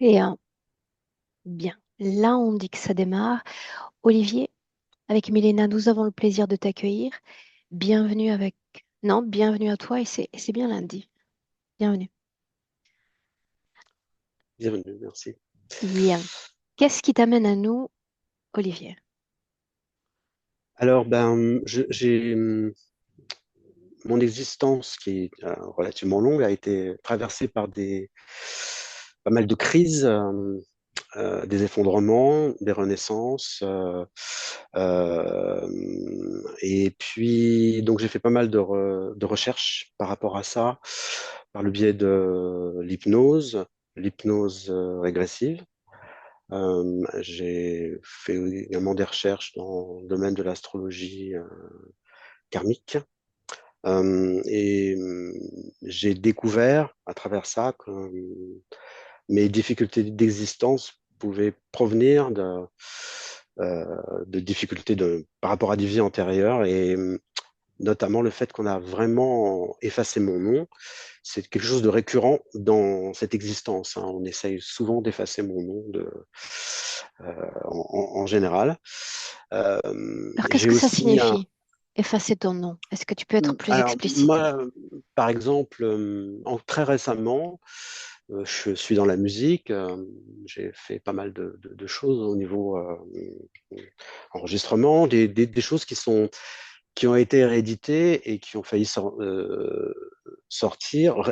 Et bien, là, on dit que ça démarre. Olivier, avec Milena, nous avons le plaisir de t'accueillir. Bienvenue avec... Non, bienvenue à toi et c'est bien lundi. Bienvenue. Bienvenue, merci. Bien. Qu'est-ce qui t'amène à nous, Olivier? Alors, j'ai mon existence qui est relativement longue a été traversée par pas mal de crises, des effondrements, des renaissances, euh, et puis donc j'ai fait pas mal de recherches par rapport à ça, par le biais de l'hypnose régressive. J'ai fait également des recherches dans le domaine de l'astrologie karmique. J'ai découvert à travers ça que mes difficultés d'existence pouvaient provenir euh, de difficultés par rapport à des vies antérieures et notamment le fait qu'on a vraiment effacé mon nom. C'est quelque chose de récurrent dans cette existence, hein. On essaye souvent d'effacer mon nom en général. Euh, Alors, qu'est-ce j'ai que ça aussi un, signifie, effacer ton nom? Est-ce que tu peux être plus alors, explicite? moi, par exemple, très récemment, je suis dans la musique. J'ai fait pas mal de choses au niveau enregistrement, des choses qui ont été héréditées et qui ont failli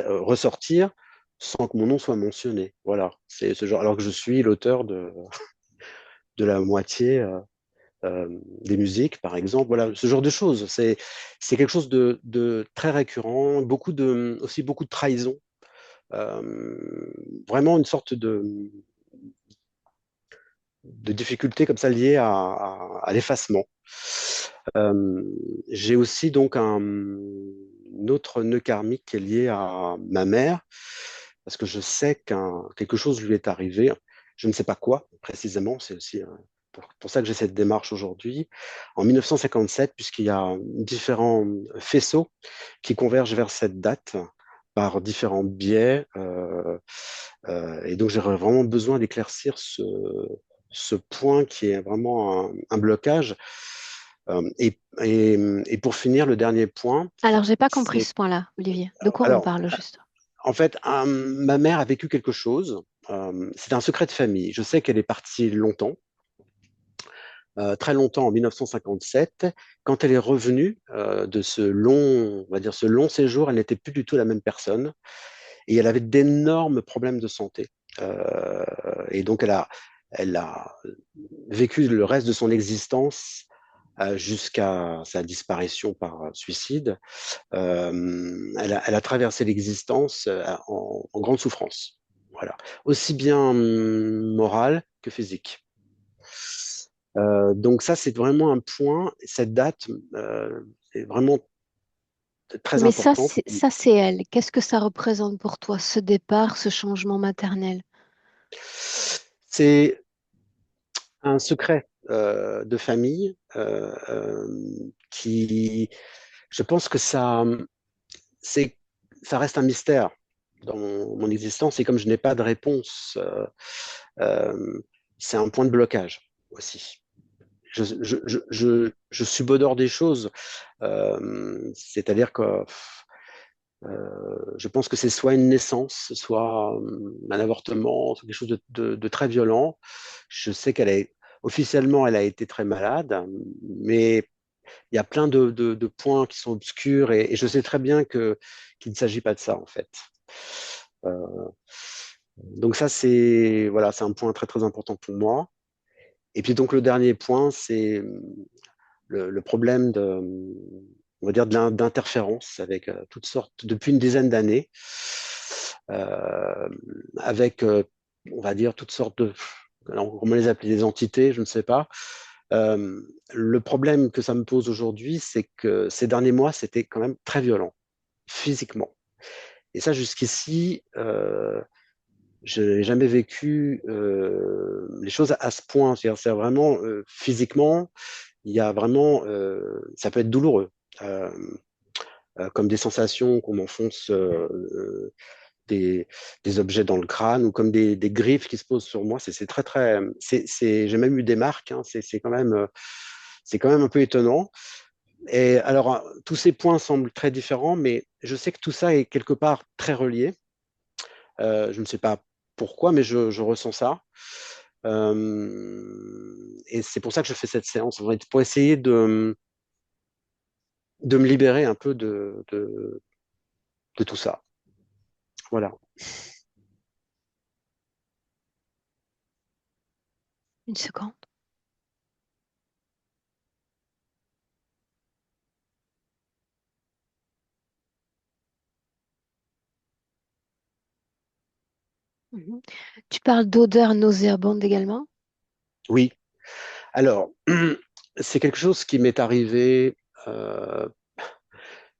ressortir sans que mon nom soit mentionné. Voilà, c'est ce genre. Alors que je suis l'auteur de la moitié des musiques, par exemple. Voilà, ce genre de choses. C'est quelque chose de très récurrent, aussi beaucoup de trahison. Vraiment une sorte de difficulté comme ça liée à l'effacement. Euh, j'ai aussi donc un autre nœud karmique qui est lié à ma mère, parce que je sais quelque chose lui est arrivé. Je ne sais pas quoi précisément, c'est aussi pour ça que j'ai cette démarche aujourd'hui. En 1957, puisqu'il y a différents faisceaux qui convergent vers cette date par différents biais. Et donc, j'aurais vraiment besoin d'éclaircir ce point qui est vraiment un blocage. Et pour finir, le dernier point, Alors, j'ai pas compris c'est... ce point-là, Olivier. De quoi on Alors, parle juste? en fait, ma mère a vécu quelque chose. C'est un secret de famille. Je sais qu'elle est partie longtemps, très longtemps en 1957. Quand elle est revenue de ce long, on va dire, ce long séjour, elle n'était plus du tout la même personne et elle avait d'énormes problèmes de santé. Euh, et donc, elle a vécu le reste de son existence jusqu'à sa disparition par suicide. Elle a traversé l'existence en grande souffrance. Voilà. Aussi bien morale que physique. Donc ça, c'est vraiment un point. Cette date est vraiment très Mais ça, importante. c'est elle. Qu'est-ce que ça représente pour toi, ce départ, ce changement maternel? C'est un secret de famille qui, je pense que c'est, ça reste un mystère dans mon existence. Et comme je n'ai pas de réponse, euh, c'est un point de blocage aussi. Je subodore des choses, c'est-à-dire que je pense que c'est soit une naissance, soit un avortement, soit quelque chose de très violent. Je sais officiellement, elle a été très malade, mais il y a plein de points qui sont obscurs et je sais très bien qu'il ne s'agit pas de ça en fait. Euh, donc ça, voilà, c'est un point très très important pour moi. Et puis donc le dernier point, c'est le problème on va dire d'interférence avec toutes sortes, depuis une dizaine d'années, euh, avec, on va dire, toutes sortes alors, comment les appeler, des entités, je ne sais pas. Euh, le problème que ça me pose aujourd'hui, c'est que ces derniers mois, c'était quand même très violent, physiquement. Et ça, jusqu'ici, je n'ai jamais vécu les choses à ce point. C'est vraiment physiquement, il y a vraiment, ça peut être douloureux, euh, comme des sensations qu'on m'enfonce des objets dans le crâne ou comme des griffes qui se posent sur moi. C'est très, très. J'ai même eu des marques. Hein. C'est quand même un peu étonnant. Et alors, tous ces points semblent très différents, mais je sais que tout ça est quelque part très relié. Je ne sais pas pourquoi, mais je ressens ça. Et c'est pour ça que je fais cette séance, en fait, pour essayer de me libérer un peu de tout ça. Voilà. Une seconde. Mhm. Tu parles d'odeur nauséabonde également? Oui. Alors, c'est quelque chose qui m'est arrivé euh,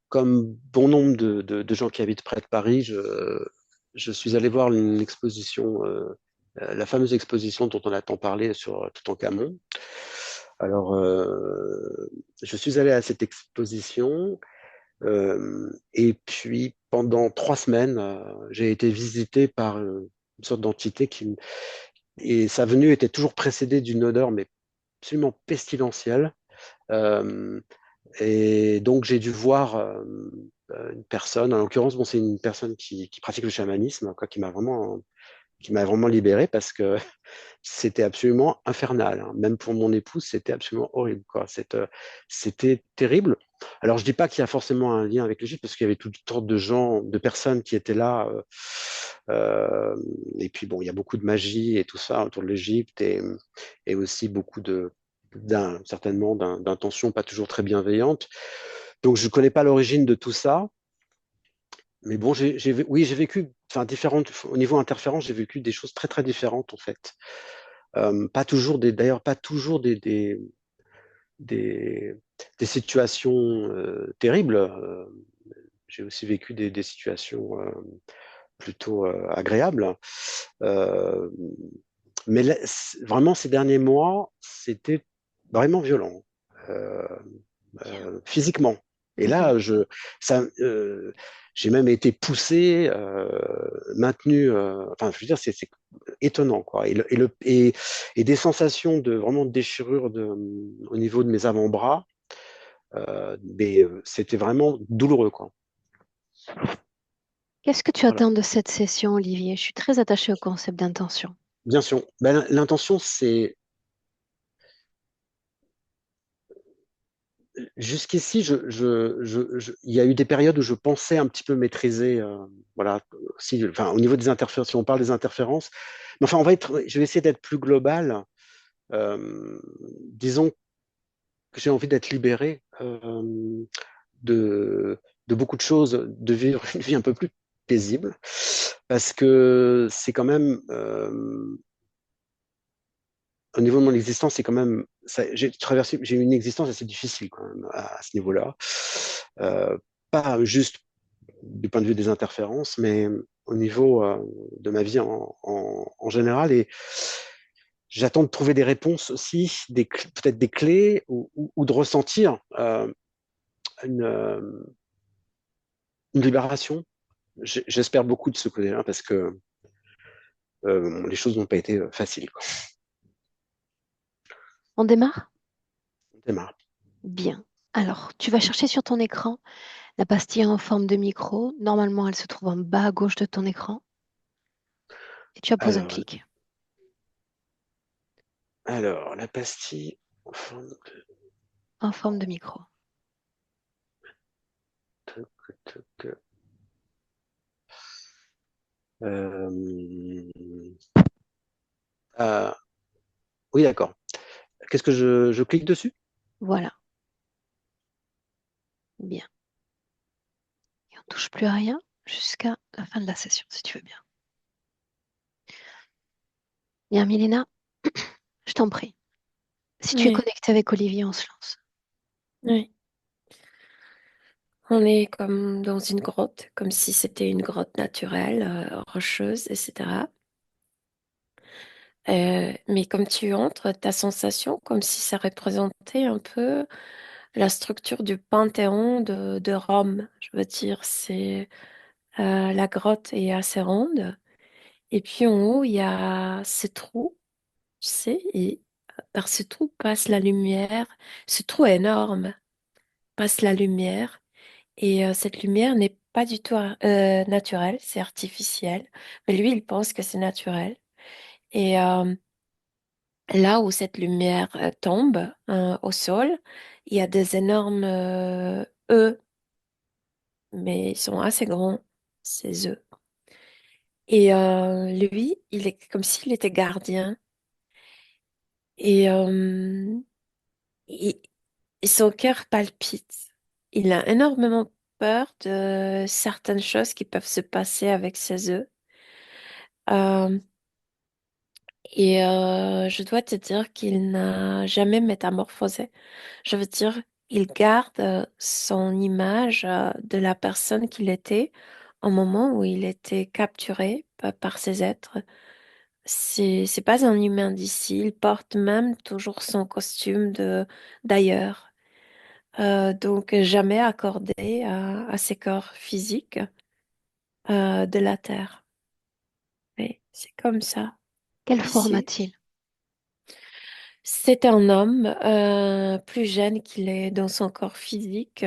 comme bon nombre de gens qui habitent près de Paris. Je suis allé voir une exposition, la fameuse exposition dont on a tant parlé sur Toutankhamon. Alors, je suis allé à cette exposition et puis pendant 3 semaines, j'ai été visité par une sorte d'entité et sa venue était toujours précédée d'une odeur mais absolument pestilentielle. Euh, et donc j'ai dû voir une personne, en l'occurrence, bon, c'est une personne qui pratique le chamanisme, quoi, qui m'a vraiment libéré parce que c'était absolument infernal. Hein. Même pour mon épouse, c'était absolument horrible, quoi. C'était terrible. Alors, je dis pas qu'il y a forcément un lien avec l'Égypte, parce qu'il y avait toutes sortes de gens, de personnes qui étaient là. Euh, et puis, bon, il y a beaucoup de magie et tout ça autour de l'Égypte, et aussi beaucoup certainement d'intentions pas toujours très bienveillantes. Donc, je ne connais pas l'origine de tout ça. Mais bon, oui, j'ai vécu, enfin, différentes, au niveau interférence, j'ai vécu des choses très, très différentes, en fait. Pas toujours d'ailleurs, pas toujours des, des situations terribles. J'ai aussi vécu des situations plutôt agréables. Euh, mais là, vraiment, ces derniers mois, c'était vraiment violent, euh, Bien. physiquement. Et Mhm. là, ça, j'ai même été poussé, maintenu. Enfin, je veux dire, c'est étonnant, quoi. Et des sensations de vraiment de déchirure au niveau de mes avant-bras, mais c'était vraiment douloureux, quoi. Qu'est-ce que tu Voilà. attends de cette session, Olivier? Je suis très attachée au concept d'intention. Bien sûr. Ben, l'intention, c'est jusqu'ici, il y a eu des périodes où je pensais un petit peu maîtriser, voilà, si, enfin, au niveau des interférences, si on parle des interférences. Mais enfin, je vais essayer d'être plus global. Disons que j'ai envie d'être libéré de, de beaucoup de choses, de vivre une vie un peu plus paisible, parce que c'est quand même, au niveau de mon existence, c'est quand même, j'ai eu une existence assez difficile quand même à ce niveau-là. Euh, Pas juste du point de vue des interférences, mais au niveau de ma vie en général. Et j'attends de trouver des réponses aussi, peut-être des clés ou de ressentir une, euh, une libération. J'espère beaucoup de ce côté-là parce que les choses n'ont pas été faciles, quoi. On démarre? On démarre. Bien. Alors, tu vas chercher sur ton écran la pastille en forme de micro. Normalement, elle se trouve en bas à gauche de ton écran. Et tu appuies un Alors, clic la pastille en forme de... en forme de micro. Toc, toc. Euh, ah, oui, d'accord. Qu'est-ce que je clique dessus? Voilà. Bien. Et on touche plus à rien jusqu'à la fin de la session, si tu veux bien. Bien, Milena, je t'en prie. Si tu es Oui, connecté avec Olivier, on se lance. oui. On est comme dans une grotte, comme si c'était une grotte naturelle, rocheuse, etc. Mais comme tu entres, ta sensation, comme si ça représentait un peu la structure du Panthéon de Rome. Je veux dire, c'est La grotte est assez ronde. Et puis en haut, il y a ce trou, tu sais, et par ce trou passe la lumière. Ce trou est énorme, passe la lumière. Et cette lumière n'est pas du tout naturelle, c'est artificiel. Mais lui, il pense que c'est naturel. Et là où cette lumière tombe au sol, il y a des énormes œufs, mais ils sont assez grands, ces œufs. Et lui, il est comme s'il était gardien. Et il- son cœur palpite. Il a énormément peur de certaines choses qui peuvent se passer avec ses œufs. Euh, et je dois te dire qu'il n'a jamais métamorphosé. Je veux dire, il garde son image de la personne qu'il était au moment où il était capturé par ces êtres. C'est pas un humain d'ici. Il porte même toujours son costume de d'ailleurs. Donc jamais accordé à ses corps physiques de la Terre. Mais c'est comme ça Quelle forme ici. a-t-il? C'est un homme plus jeune qu'il est dans son corps physique.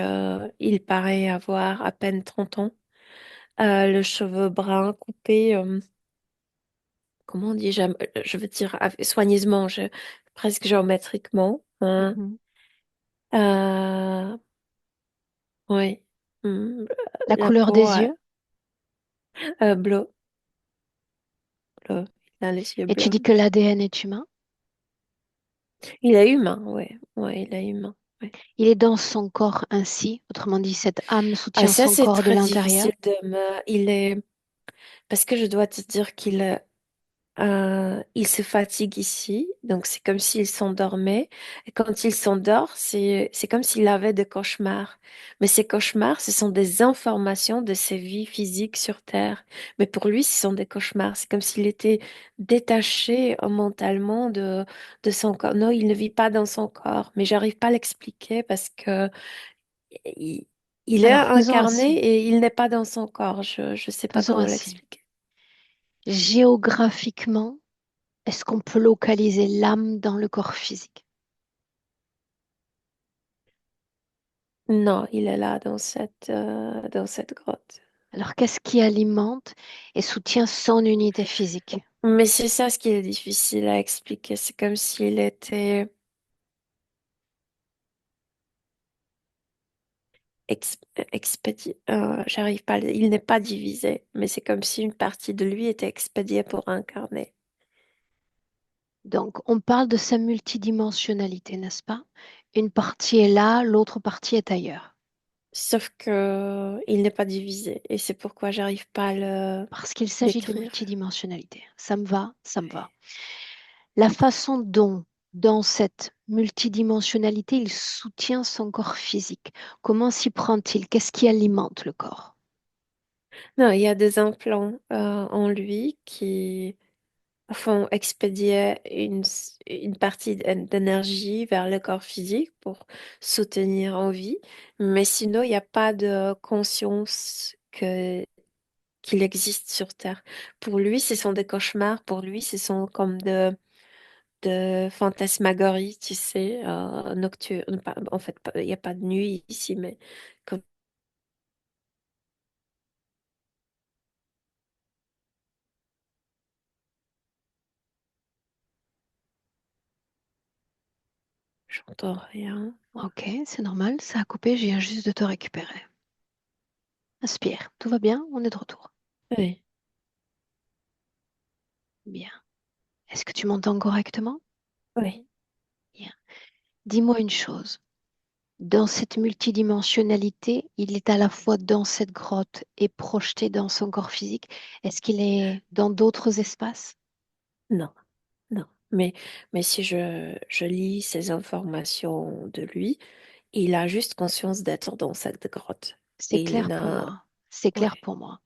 Il paraît avoir à peine 30 ans. Le cheveu brun coupé, comment on dit, je veux dire soigneusement, presque géométriquement, hein. Mhm. Euh, oui. Hmm. La La couleur peau des yeux? bleu, bleu. Il a les yeux Et tu dis bleus. que l'ADN est humain? Il est humain, ouais. Ouais, il est humain. Ouais. Il est dans son corps ainsi, autrement dit, cette âme Ah, soutient ça, son c'est corps de très l'intérieur. difficile de me. Il est. Parce que je dois te dire il se fatigue ici, donc c'est comme s'il s'endormait. Et quand il s'endort, c'est comme s'il avait des cauchemars. Mais ces cauchemars, ce sont des informations de ses vies physiques sur Terre. Mais pour lui, ce sont des cauchemars. C'est comme s'il était détaché mentalement de son corps. Non, il ne vit pas dans son corps, mais j'arrive pas à l'expliquer parce que il, il est Alors, faisons incarné ainsi. et il n'est pas dans son corps. Je sais pas Faisons comment ainsi. l'expliquer. Géographiquement, est-ce qu'on peut localiser l'âme dans le corps physique? Non, il est là dans cette grotte. Alors, qu'est-ce qui alimente et soutient son unité physique? Mais c'est ça ce qui est difficile à expliquer. C'est comme s'il était expédié. J'arrive pas. Il n'est pas divisé, mais c'est comme si une partie de lui était expédiée pour incarner. Donc, on parle de sa multidimensionnalité, n'est-ce pas? Une partie est là, l'autre partie est ailleurs. Sauf que il n'est pas divisé, et c'est pourquoi j'arrive pas à le Parce qu'il s'agit de décrire. multidimensionnalité. Ça me va, ça me va. La façon dont, dans cette multidimensionnalité, il soutient son corps physique. Comment s'y prend-il? Qu'est-ce qui alimente le corps? Non, il y a des implants en lui qui font expédier une partie d'énergie vers le corps physique pour soutenir en vie, mais sinon, il n'y a pas de conscience qu'il existe sur Terre. Pour lui, ce sont des cauchemars, pour lui, ce sont comme de fantasmagories, tu sais, nocturnes. En fait, il n'y a pas de nuit ici, mais comme j'entends rien. Ok, c'est normal, ça a coupé, je viens juste de te récupérer. Inspire, tout va bien, on est de retour. Oui, Bien. Est-ce que tu m'entends correctement? oui. Bien. Dis-moi une chose. Dans cette multidimensionnalité, il est à la fois dans cette grotte et projeté dans son corps physique. Est-ce qu'il est dans d'autres espaces? Non. Non, mais si je lis ces informations de lui, il a juste conscience d'être dans cette grotte. C'est Et il clair pour n'a... moi. C'est clair Ouais. pour moi.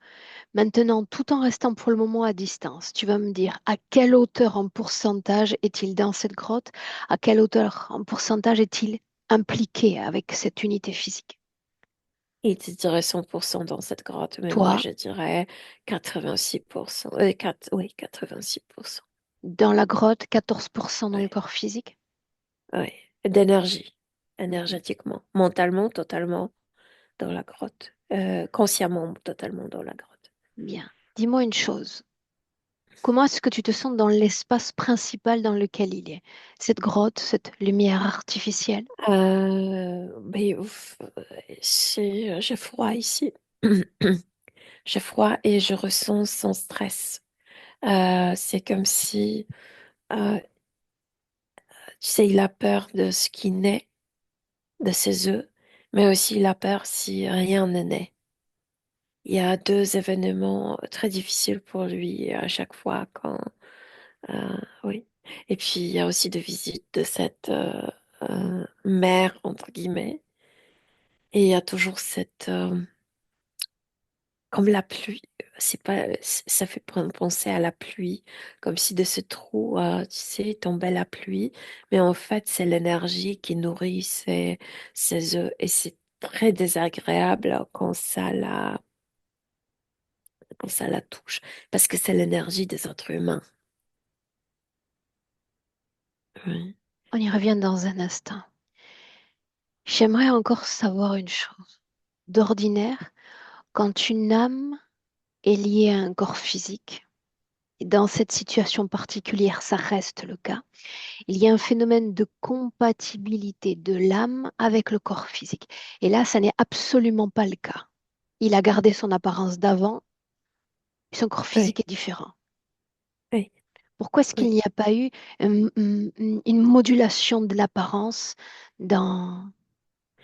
Maintenant, tout en restant pour le moment à distance, tu vas me dire à quelle hauteur en pourcentage est-il dans cette grotte? À quelle hauteur en pourcentage est-il impliqué avec cette unité physique? Il te dirait 100% dans cette grotte, mais moi Toi, je dirais 86%. Oui, 86%. dans la grotte, 14% dans le Oui, corps physique. oui. D'énergie, Mhm. énergétiquement, mentalement, totalement dans la grotte. Consciemment, totalement dans la grotte. Bien. Dis-moi une chose. Comment est-ce que tu te sens dans l'espace principal dans lequel il est? Cette grotte, cette lumière artificielle. Mais ouf, j'ai froid ici. J'ai froid et je ressens son stress. C'est comme si, euh, tu sais, il a peur de ce qui naît, de ses œufs, mais aussi il a peur si rien ne naît. Il y a deux événements très difficiles pour lui à chaque fois oui. Et puis il y a aussi des visites de cette mère, entre guillemets. Et il y a toujours comme la pluie, c'est pas, ça fait penser à la pluie, comme si de ce trou, tu sais, tombait la pluie, mais en fait, c'est l'énergie qui nourrit ces œufs, et c'est très désagréable quand ça la touche, parce que c'est l'énergie des êtres humains. Oui. On y revient dans un instant. J'aimerais encore savoir une chose. D'ordinaire, quand une âme est liée à un corps physique, et dans cette situation particulière, ça reste le cas, il y a un phénomène de compatibilité de l'âme avec le corps physique. Et là, ça n'est absolument pas le cas. Il a gardé son apparence d'avant, son corps physique Oui, est différent. oui, Pourquoi est-ce qu'il oui. n'y a pas eu une modulation de l'apparence dans,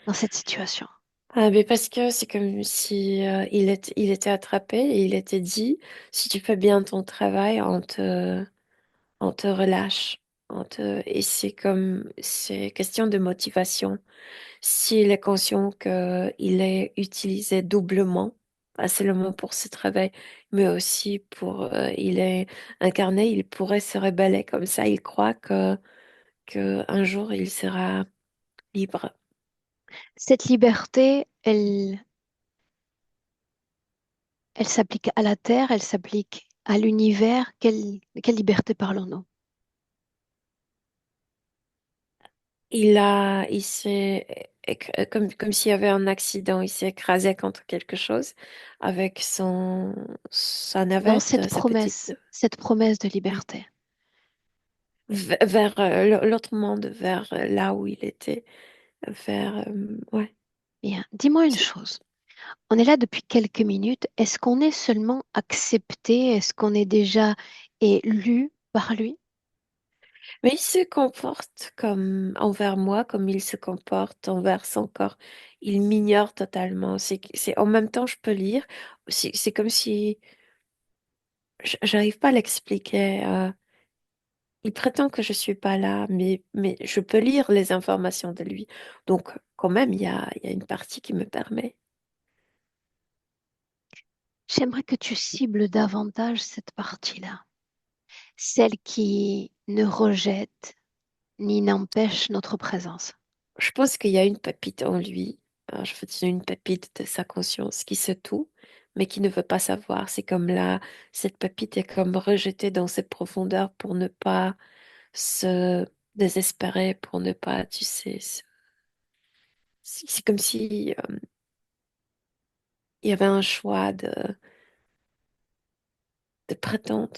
dans cette situation? Ah, mais parce que c'est comme si il était attrapé et il était dit, si tu fais bien ton travail, on te relâche. Et c'est question de motivation. S'il est conscient qu'il est utilisé doublement, pas seulement pour ce travail, mais aussi il est incarné, il pourrait se rebeller comme ça. Il croit que un jour il sera libre. Cette liberté, elle s'applique à la Terre, elle s'applique à l'univers. De quelle liberté parlons-nous? Il s'est, comme s'il y avait un accident, il s'est écrasé contre quelque chose avec sa Dans navette, sa petite, cette promesse de oui, liberté. vers l'autre monde, vers là où il était, ouais. Bien, dis-moi une C'est- chose. On est là depuis quelques minutes. Est-ce qu'on est seulement accepté? Est-ce qu'on est déjà élu par lui? Mais il se comporte comme envers moi, comme il se comporte envers son corps. Il m'ignore totalement. En même temps, je peux lire. C'est comme si, j'arrive pas à l'expliquer. Il prétend que je suis pas là, mais je peux lire les informations de lui. Donc, quand même, il y a une partie qui me permet. J'aimerais que tu cibles davantage cette partie-là, celle qui ne rejette ni n'empêche notre présence. Je pense qu'il y a une pépite en lui. Je veux dire, une pépite de sa conscience qui se tout, mais qui ne veut pas savoir. C'est comme là, cette pépite est comme rejetée dans ses profondeurs pour ne pas se désespérer, pour ne pas, tu sais, c'est comme si il y avait un choix de prétendre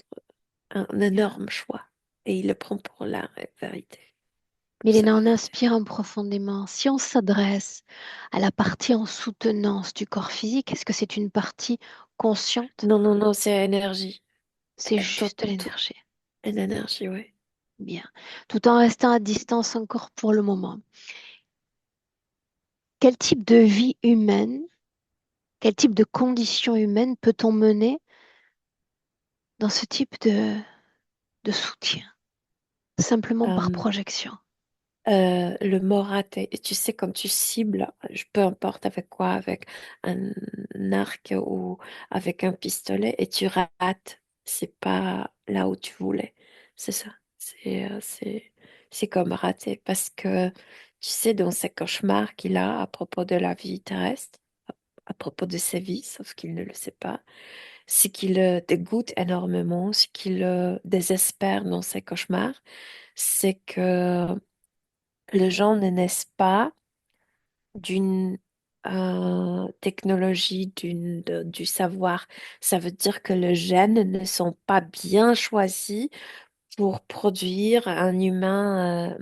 un Bien. énorme choix. Et il le prend pour la vérité. Sa Milena, on vérité. inspire en profondément. Si on s'adresse à la partie en soutenance du corps physique, est-ce que c'est une partie consciente? Non, non, non, c'est énergie. C'est Tout, juste tout l'énergie. est l'énergie, oui. Bien. Tout en restant à distance encore pour le moment. Quel type de vie humaine, quel type de conditions humaines peut-on mener dans ce type de soutien, simplement par Euh, projection? le mot raté, et tu sais, quand tu cibles, peu importe avec quoi, avec un arc ou avec un pistolet, et tu rates, c'est pas là où tu voulais. C'est ça. C'est comme raté. Parce que, tu sais, dans ces cauchemars qu'il a à propos de la vie terrestre, à propos de sa vie, sauf qu'il ne le sait pas. Ce qui le dégoûte énormément, ce qui le désespère dans ses cauchemars, c'est que les gens ne naissent pas d'une technologie, du savoir. Ça veut dire que les gènes ne sont pas bien choisis pour produire un humain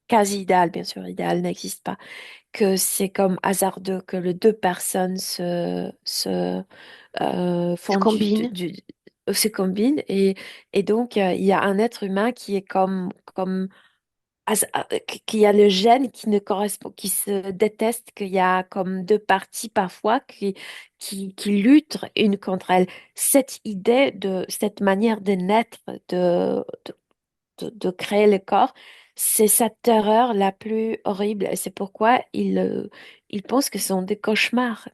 quasi idéal. Bien sûr, idéal n'existe pas. Que c'est comme hasardeux que les deux personnes Se font combinent se combinent et donc il y a un être humain qui est comme qu'il y a le gène qui ne correspond, qui se déteste, qu'il y a comme deux parties parfois qui luttent une contre elle. Cette idée cette manière de naître, de créer le corps, c'est sa terreur la plus horrible. Et c'est pourquoi il pense que ce sont des cauchemars.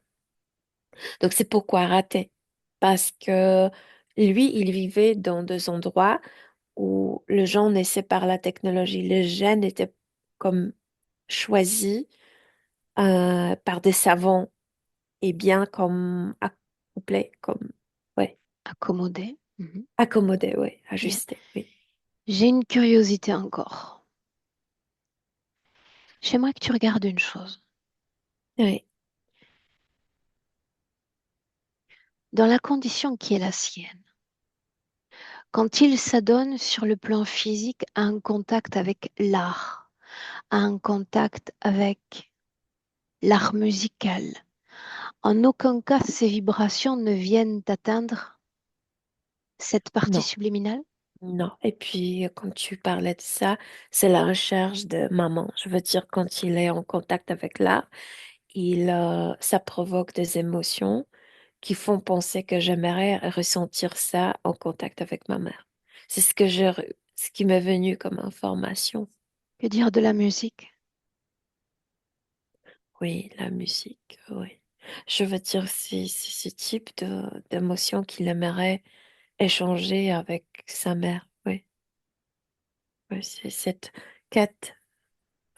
Donc c'est pourquoi rater. Parce que lui, il vivait dans deux endroits où le gens naissaient par la technologie. Les gènes étaient comme choisis par des savants et bien comme accouplés, comme, ouais, accommodés. Mhm. accommodés, ouais, Bien. ajustés, oui. J'ai une curiosité encore. J'aimerais que tu regardes une chose. Oui, Dans la condition qui est la sienne, quand il s'adonne sur le plan physique à un contact avec l'art, à un contact avec l'art musical, en aucun cas ces vibrations ne viennent atteindre cette partie non, subliminale. non. Et puis, quand tu parlais de ça, c'est la recherche de maman. Je veux dire, quand il est en contact avec l'art, ça provoque des émotions qui font penser que j'aimerais ressentir ça en contact avec ma mère. C'est ce qui m'est venu comme information. Que dire de la musique? Oui, la musique, oui. Je veux dire, c'est ce type d'émotion qu'il aimerait échanger avec sa mère. Oui, oui, c'est cette quête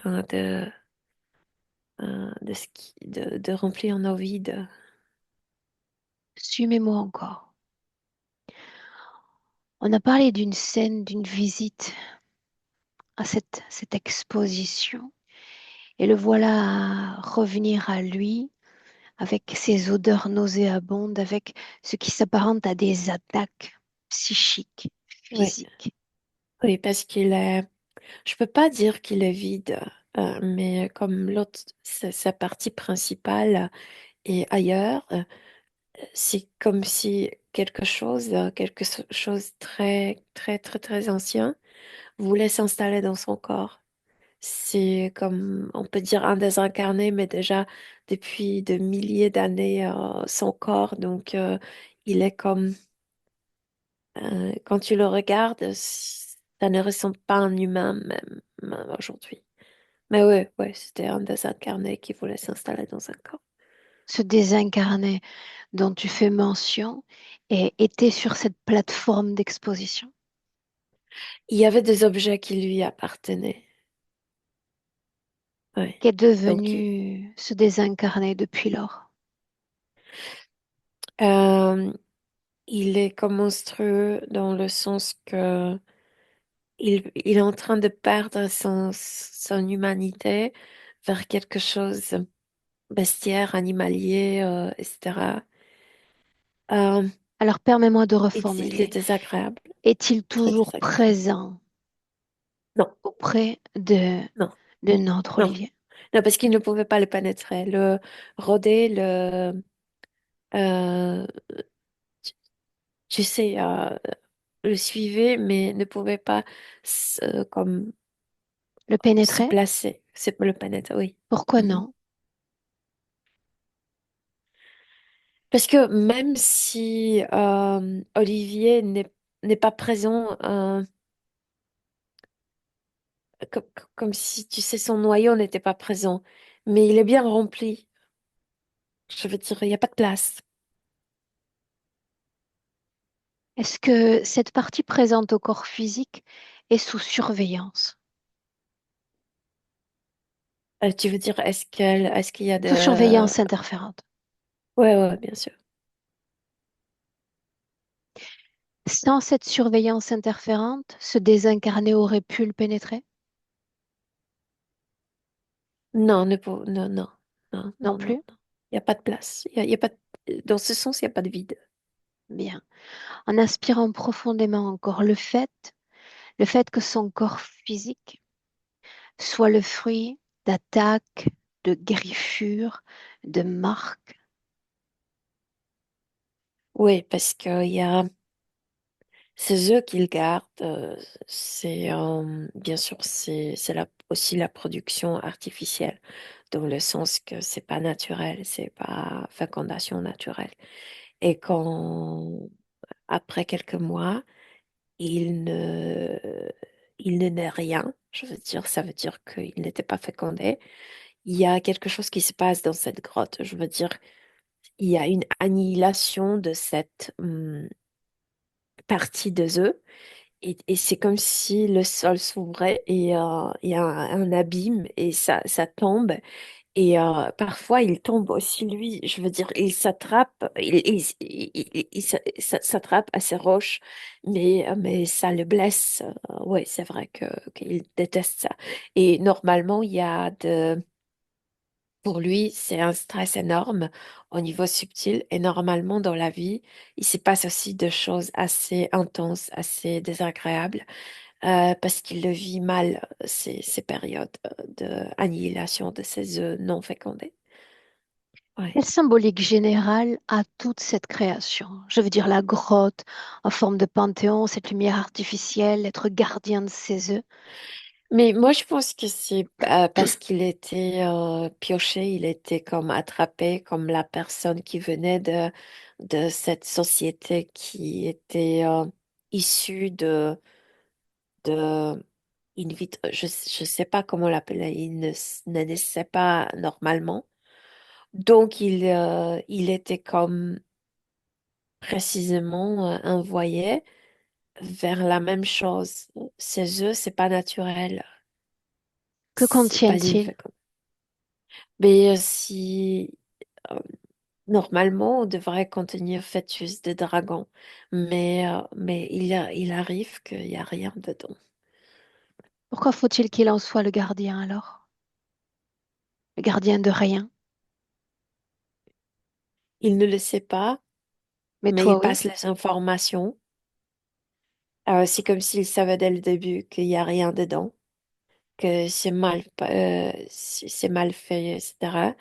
hein, de remplir nos vides. Suis-moi encore. On a parlé d'une scène, d'une visite à cette exposition, et le voilà revenir à lui avec ses odeurs nauséabondes, avec ce qui s'apparente à des attaques psychiques, Oui, physiques. oui, parce qu'il est. Je peux pas dire qu'il est vide, mais comme l'autre, sa partie principale est ailleurs, c'est comme si quelque chose très, très, très, très ancien voulait s'installer dans son corps. C'est comme, on peut dire un désincarné, mais déjà depuis de milliers d'années, son corps. Donc, il est comme, quand tu le regardes, ça ne ressemble pas à un humain même aujourd'hui. Mais ouais, ouais, c'était un désincarné qui voulait s'installer dans un corps. Ce désincarné dont tu fais mention était sur cette plateforme d'exposition, Il y avait des objets qui lui appartenaient. Ouais. qu'est Donc, devenu ce désincarné depuis lors. euh, il est comme monstrueux dans le sens que il est en train de perdre son humanité vers quelque chose bestiaire, animalier, etc. Euh, Alors permets-moi de il est reformuler. désagréable, Est-il très toujours désagréable. présent Non, auprès non, de notre non, Olivier? non, parce qu'il ne pouvait pas le pénétrer. Le rôder, euh, tu sais, le suivait, mais ne pouvait pas comme Le se pénétrer? placer. C'est le pénétrer, oui. Pourquoi Mhm. non? Parce que même si Olivier n'est pas présent, comme si, tu sais, son noyau n'était pas présent, mais il est bien rempli. Je veux dire, il n'y a pas de place. Est-ce que cette partie présente au corps physique est sous surveillance? Tu veux dire, est-ce qu'il y a Sous de... surveillance interférente. Ouais, ouais, bien sûr. Sans cette surveillance interférente, ce désincarné aurait pu le pénétrer? Non, non, non, non, Non non, non, plus? non. Il n'y a pas de place. Il y a pas Dans ce sens, il n'y a pas de vide. Bien. En inspirant profondément encore le fait que son corps physique soit le fruit d'attaques, de griffures, de marques. Oui, parce qu'il y a ces œufs qu'il garde, c'est bien sûr aussi la production artificielle, dans le sens que c'est pas naturel, c'est pas fécondation naturelle. Et quand après quelques mois, il ne il ne naît rien, je veux dire, ça veut dire qu'il n'était pas fécondé. Il y a quelque chose qui se passe dans cette grotte. Je veux dire, il y a une annihilation de cette partie des œufs. Et c'est comme si le sol s'ouvrait et il y a un abîme et ça tombe. Et parfois, il tombe aussi, lui, je veux dire, il s'attrape, s'attrape à ces roches, mais ça le blesse. Ouais, c'est vrai qu'il déteste ça. Et normalement, pour lui, c'est un stress énorme au niveau subtil. Et normalement, dans la vie, il se passe aussi des choses assez intenses, assez désagréables, parce qu'il le vit mal, ces périodes d'annihilation de ses œufs non fécondés. Quelle Ouais. symbolique générale a toute cette création? Je veux dire la grotte en forme de panthéon, cette lumière artificielle, être gardien de ses œufs. Mais moi, je pense que c'est parce qu'il était pioché, il était comme attrapé, comme la personne qui venait de cette société qui était issue de je sais pas comment l'appeler, ne naissait pas normalement. Donc, il était comme précisément envoyé vers la même chose. Ces œufs, c'est pas naturel. Que C'est pas une contiennent-ils? fécondation. Mais si euh, normalement, on devrait contenir fœtus de dragon, mais il arrive qu'il n'y a rien dedans. Pourquoi faut-il qu'il en soit le gardien alors? Le gardien de rien. Il ne le sait pas, Mais mais toi, il oui. passe les informations. C'est comme s'il savait dès le début qu'il n'y a rien dedans, que c'est mal fait, etc.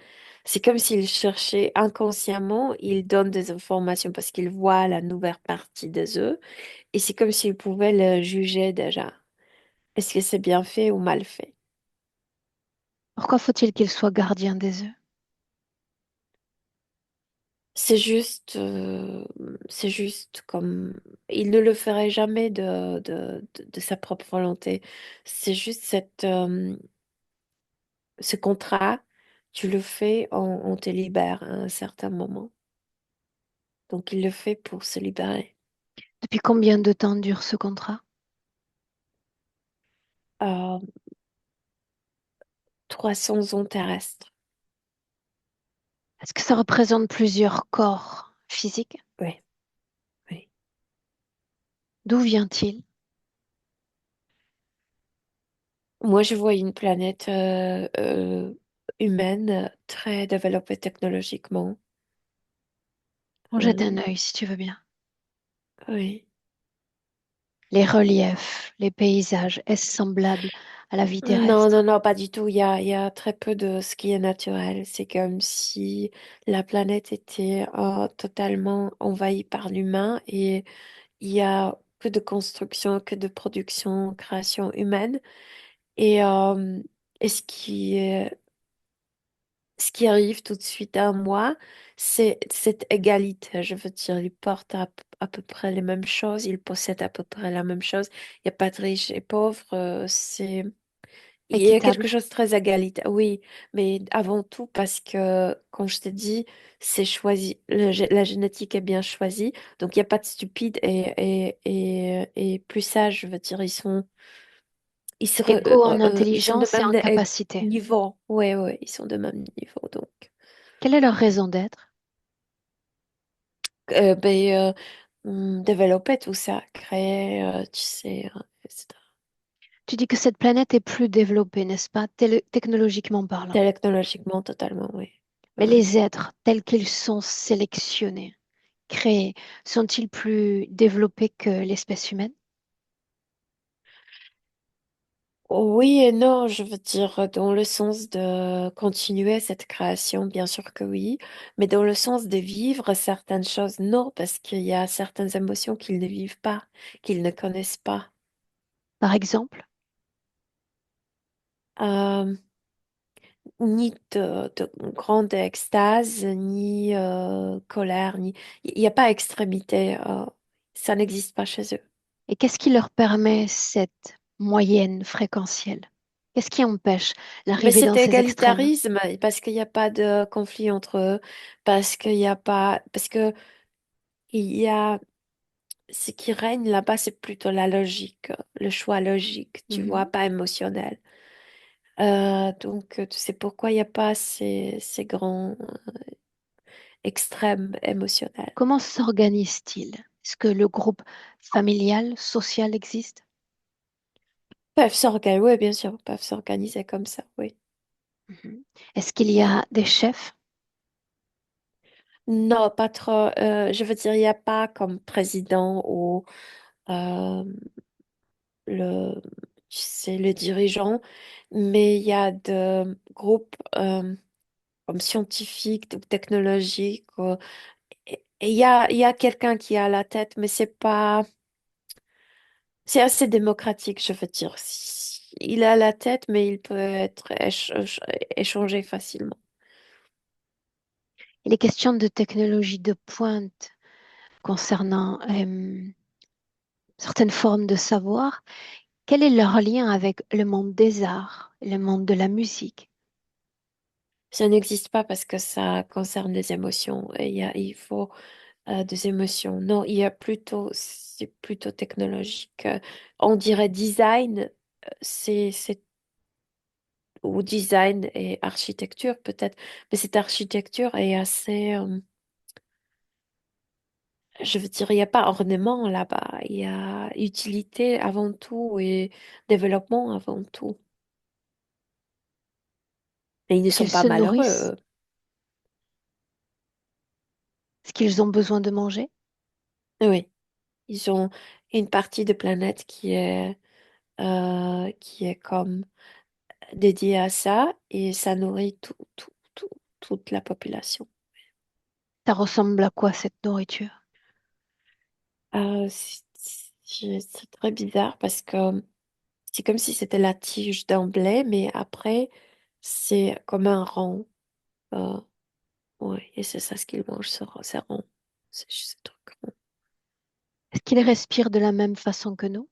C'est comme s'il cherchait inconsciemment, il donne des informations parce qu'il voit la nouvelle partie des œufs, et c'est comme s'il pouvait le juger déjà. Est-ce que c'est bien fait ou mal fait? Pourquoi faut-il qu'il soit gardien des œufs? C'est juste comme, il ne le ferait jamais de sa propre volonté. C'est juste ce contrat, tu le fais, on te libère à un certain moment. Donc il le fait pour se libérer. Depuis combien de temps dure ce contrat? Euh, 300 ans terrestres. Est-ce que ça représente plusieurs corps physiques? Oui, oui. D'où vient-il? Moi, je vois une planète humaine très développée technologiquement. On jette un Euh, œil si tu veux bien. oui. Les reliefs, les paysages, est-ce semblable à la vie Non, non, terrestre? non, pas du tout. Il y a très peu de ce qui est naturel. C'est comme si la planète était totalement envahie par l'humain et il y a que de construction, que de production, création humaine. Et, euh, et ce qui arrive tout de suite à moi, c'est cette égalité. Je veux dire, ils portent à peu près les mêmes choses, ils possèdent à peu près la même chose. Il n'y a pas de riches et pauvres. Il y a quelque Équitable. chose de très égalitaire, oui, mais avant tout parce que, comme je t'ai dit, c'est choisi, la génétique est bien choisie, donc il n'y a pas de stupide et plus sage, je veux dire, Égaux en ils sont de intelligence et même en capacité. niveau, ouais, ouais, ils sont de même niveau, donc. Quelle est leur raison d'être? Ben, développer tout ça, créer, tu sais, etc. Tu dis que cette planète est plus développée, n'est-ce pas, technologiquement parlant. Technologiquement, totalement, oui. Mais Oui. les êtres tels qu'ils sont sélectionnés, créés, sont-ils plus développés que l'espèce humaine? Oui et non, je veux dire, dans le sens de continuer cette création, bien sûr que oui, mais dans le sens de vivre certaines choses, non, parce qu'il y a certaines émotions qu'ils ne vivent pas, qu'ils ne connaissent pas. Par exemple, Euh, Ni de grande extase, ni colère, ni... Il n'y a pas extrémité, ça n'existe pas chez eux. et qu'est-ce qui leur permet cette moyenne fréquentielle? Qu'est-ce qui empêche Mais l'arrivée dans c'est ces extrêmes? égalitarisme, parce qu'il n'y a pas de conflit entre eux, parce qu'il n'y a pas... Parce que il y a... Ce qui règne là-bas, c'est plutôt la logique, le choix logique, tu vois, Mhm. pas émotionnel. Donc, tu sais pourquoi il n'y a pas ces grands extrêmes émotionnels. Comment s'organise-t-il? Est-ce que le groupe familial, social existe? Peuvent s'organiser, oui, bien sûr, peuvent s'organiser comme ça, oui. Mhm. Est-ce qu'il y a des chefs? Non, pas trop. Je veux dire, il n'y a pas comme président ou euh, le, tu sais, le dirigeant, mais il y a de groupes comme scientifiques ou technologiques. Et il y a quelqu'un qui est à la tête, mais c'est pas, c'est assez démocratique, je veux dire. Il est à la tête, mais il peut être échangé facilement. Il est question de technologies de pointe concernant certaines formes de savoir. Quel est leur lien avec le monde des arts, le monde de la musique? Ça n'existe pas parce que ça concerne les émotions. Et il faut des émotions. Non, il y a plutôt, c'est plutôt technologique. On dirait design, c'est ou design et architecture peut-être, mais cette architecture est assez, je veux dire, il n'y a pas ornement là-bas, il y a utilité avant tout et développement avant tout. Et ils ne Est-ce sont qu'ils pas se malheureux. nourrissent? Est-ce qu'ils ont besoin de manger? Oui, ils ont une partie de planète qui est comme dédiée à ça et ça nourrit toute la population. Ça ressemble à quoi cette nourriture? C'est très bizarre parce que c'est comme si c'était la tige d'un blé, mais après, c'est comme un rond. Euh, ouais, et c'est ça ce qu'ils mangent, c'est rond. C'est juste ce truc rond. Est-ce qu'ils respirent de la même façon que nous?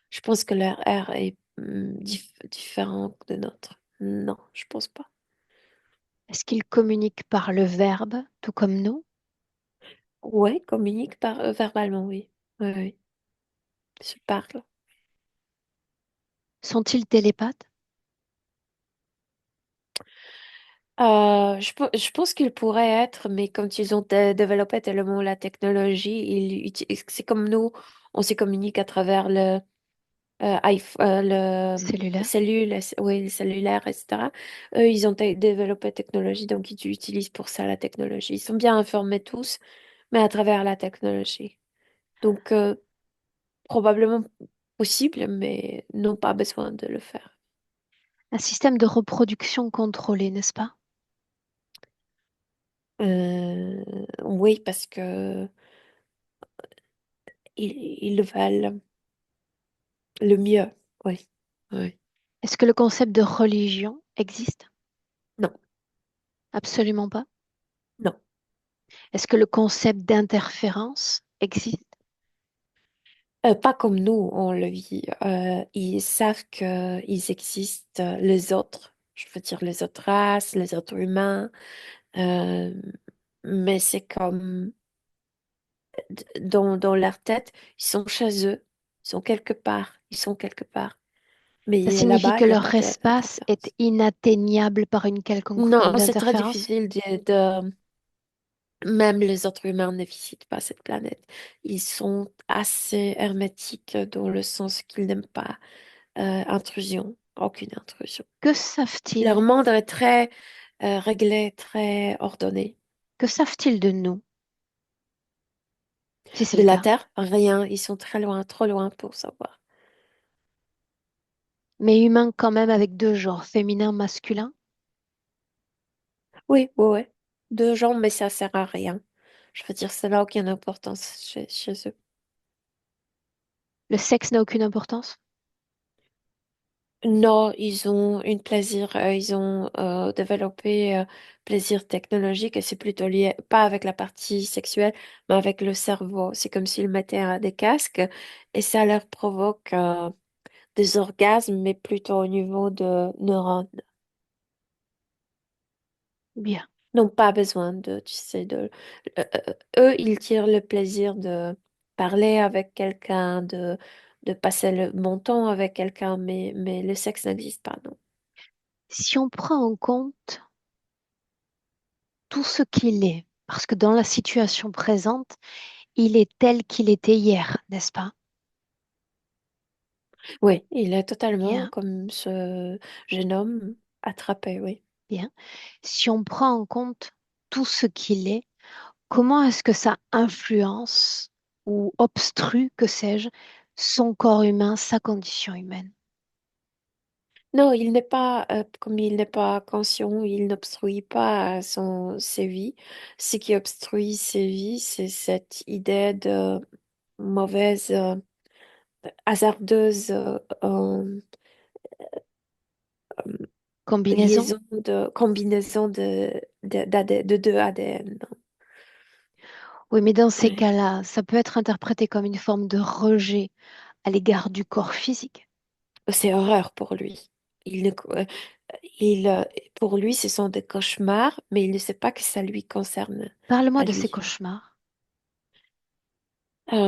Je pense que leur air est différent de notre. Non, je pense pas. Est-ce qu'ils communiquent par le verbe, tout comme nous? Ouais, communique verbalement, oui. Oui, oui, se parle. Sont-ils télépathes? Je pense qu'ils pourraient être, mais comme ils ont développé tellement la technologie, c'est comme nous, on se communique à travers le Cellulaires? cellule, oui, le cellulaire, etc. Eux, ils ont développé la technologie, donc ils utilisent pour ça la technologie. Ils sont bien informés tous, mais à travers la technologie. Donc, probablement possible, mais n'ont pas besoin de le faire. Un système de reproduction contrôlé, n'est-ce pas? Oui, parce que ils veulent le mieux. Oui, oui. Est-ce que le concept de religion existe? Non, Absolument pas. non. Est-ce que le concept d'interférence existe? Pas comme nous, on le vit. Ils savent qu'ils existent, les autres, je veux dire les autres races, les autres humains, euh, mais c'est comme dans leur tête, ils sont chez eux, ils sont quelque part, ils sont quelque part. Ça Mais signifie là-bas, que il n'y a leur pas espace est d'interférence. inatteignable par une quelconque forme Non, c'est très d'interférence? difficile Même les autres humains ne visitent pas cette planète. Ils sont assez hermétiques dans le sens qu'ils n'aiment pas intrusion, aucune intrusion. Que Leur savent-ils? monde est très réglé, très ordonné. Que savent-ils de nous, si c'est De le la cas? Terre, rien. Ils sont très loin, trop loin pour savoir. Mais humains quand même avec deux genres, féminin, masculin. Oui, oui, oui. Deux jambes, mais ça sert à rien. Je veux dire, ça n'a aucune importance chez eux. Le sexe n'a aucune importance. Non, ils ont développé plaisir technologique et c'est plutôt lié, pas avec la partie sexuelle, mais avec le cerveau. C'est comme s'ils mettaient des casques et ça leur provoque des orgasmes, mais plutôt au niveau de neurones. Bien. N'ont pas besoin de, tu sais, eux, ils tirent le plaisir de parler avec quelqu'un, de passer le bon temps avec quelqu'un, mais le sexe n'existe pas, non. Si on prend en compte tout ce qu'il est, parce que dans la situation présente, il est tel qu'il était hier, n'est-ce pas? Oui, il est totalement Bien, comme ce jeune homme attrapé, oui. bien. Si on prend en compte tout ce qu'il est, comment est-ce que ça influence ou obstrue, que sais-je, son corps humain, sa condition humaine? Non, il n'est pas, comme il n'est pas conscient, il n'obstruit pas ses vies. Ce qui obstrue ses vies, c'est cette idée de mauvaise, hasardeuse Combinaison? combinaison de deux ADN. Oui, mais dans ces Ouais. cas-là, ça peut être interprété comme une forme de rejet à l'égard du corps physique. C'est horreur pour lui. Il ne, il, pour lui, ce sont des cauchemars, mais il ne sait pas que ça lui concerne Parle-moi à de ces lui. cauchemars.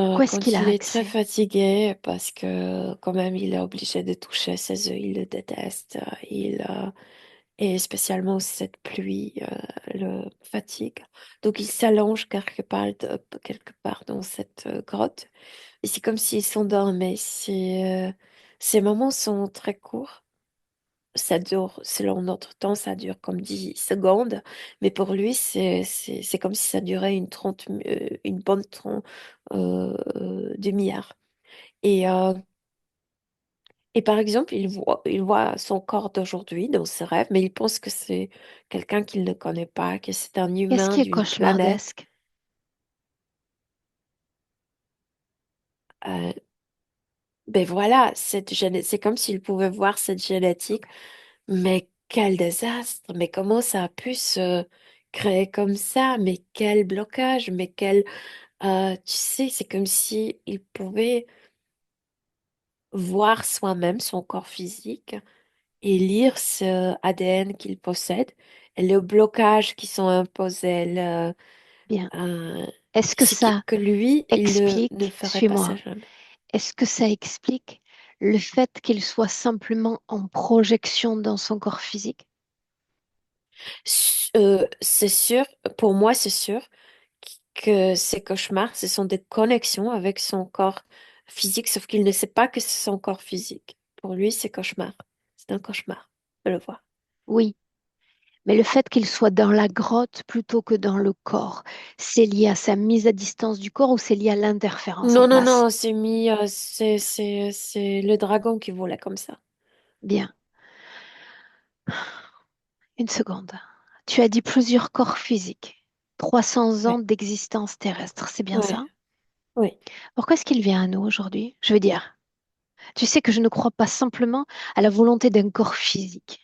Pourquoi est-ce qu'il Quand a il est très accès? fatigué, parce que quand même il est obligé de toucher ses œufs, il le déteste, et spécialement cette pluie le fatigue. Donc il s'allonge quelque part dans cette grotte. Et c'est comme s'il s'endormait. Ces moments sont très courts. Ça dure, selon notre temps, ça dure comme 10 secondes. Mais pour lui, c'est comme si ça durait une bonne demi-heure. Et, euh, et par exemple, il voit son corps d'aujourd'hui dans ses rêves, mais il pense que c'est quelqu'un qu'il ne connaît pas, que c'est un Qu'est-ce humain qui est d'une planète. cauchemardesque? Euh, ben voilà, c'est comme s'il pouvait voir cette génétique. Mais quel désastre! Mais comment ça a pu se créer comme ça? Mais quel blocage! Mais tu sais, c'est comme si il pouvait voir soi-même son corps physique et lire ce ADN qu'il possède et les blocages qui sont imposés, Bien. euh, Est-ce que c'est ça que lui, il ne explique, ferait pas ça suis-moi, jamais. est-ce que ça explique le fait qu'il soit simplement en projection dans son corps physique? C'est sûr, pour moi, c'est sûr que ces cauchemars, ce sont des connexions avec son corps physique, sauf qu'il ne sait pas que c'est son corps physique. Pour lui, c'est cauchemar. C'est un cauchemar de le voir. Oui, mais le fait qu'il soit dans la grotte plutôt que dans le corps, c'est lié à sa mise à distance du corps ou c'est lié à l'interférence en Non, non, place? non, c'est le dragon qui volait comme ça. Bien, une seconde. Tu as dit plusieurs corps physiques, 300 ans Ouais, d'existence terrestre, c'est bien ouais, ça? oui. Pourquoi est-ce qu'il vient à nous aujourd'hui? Je veux dire, tu sais que je ne crois pas simplement à la volonté d'un corps physique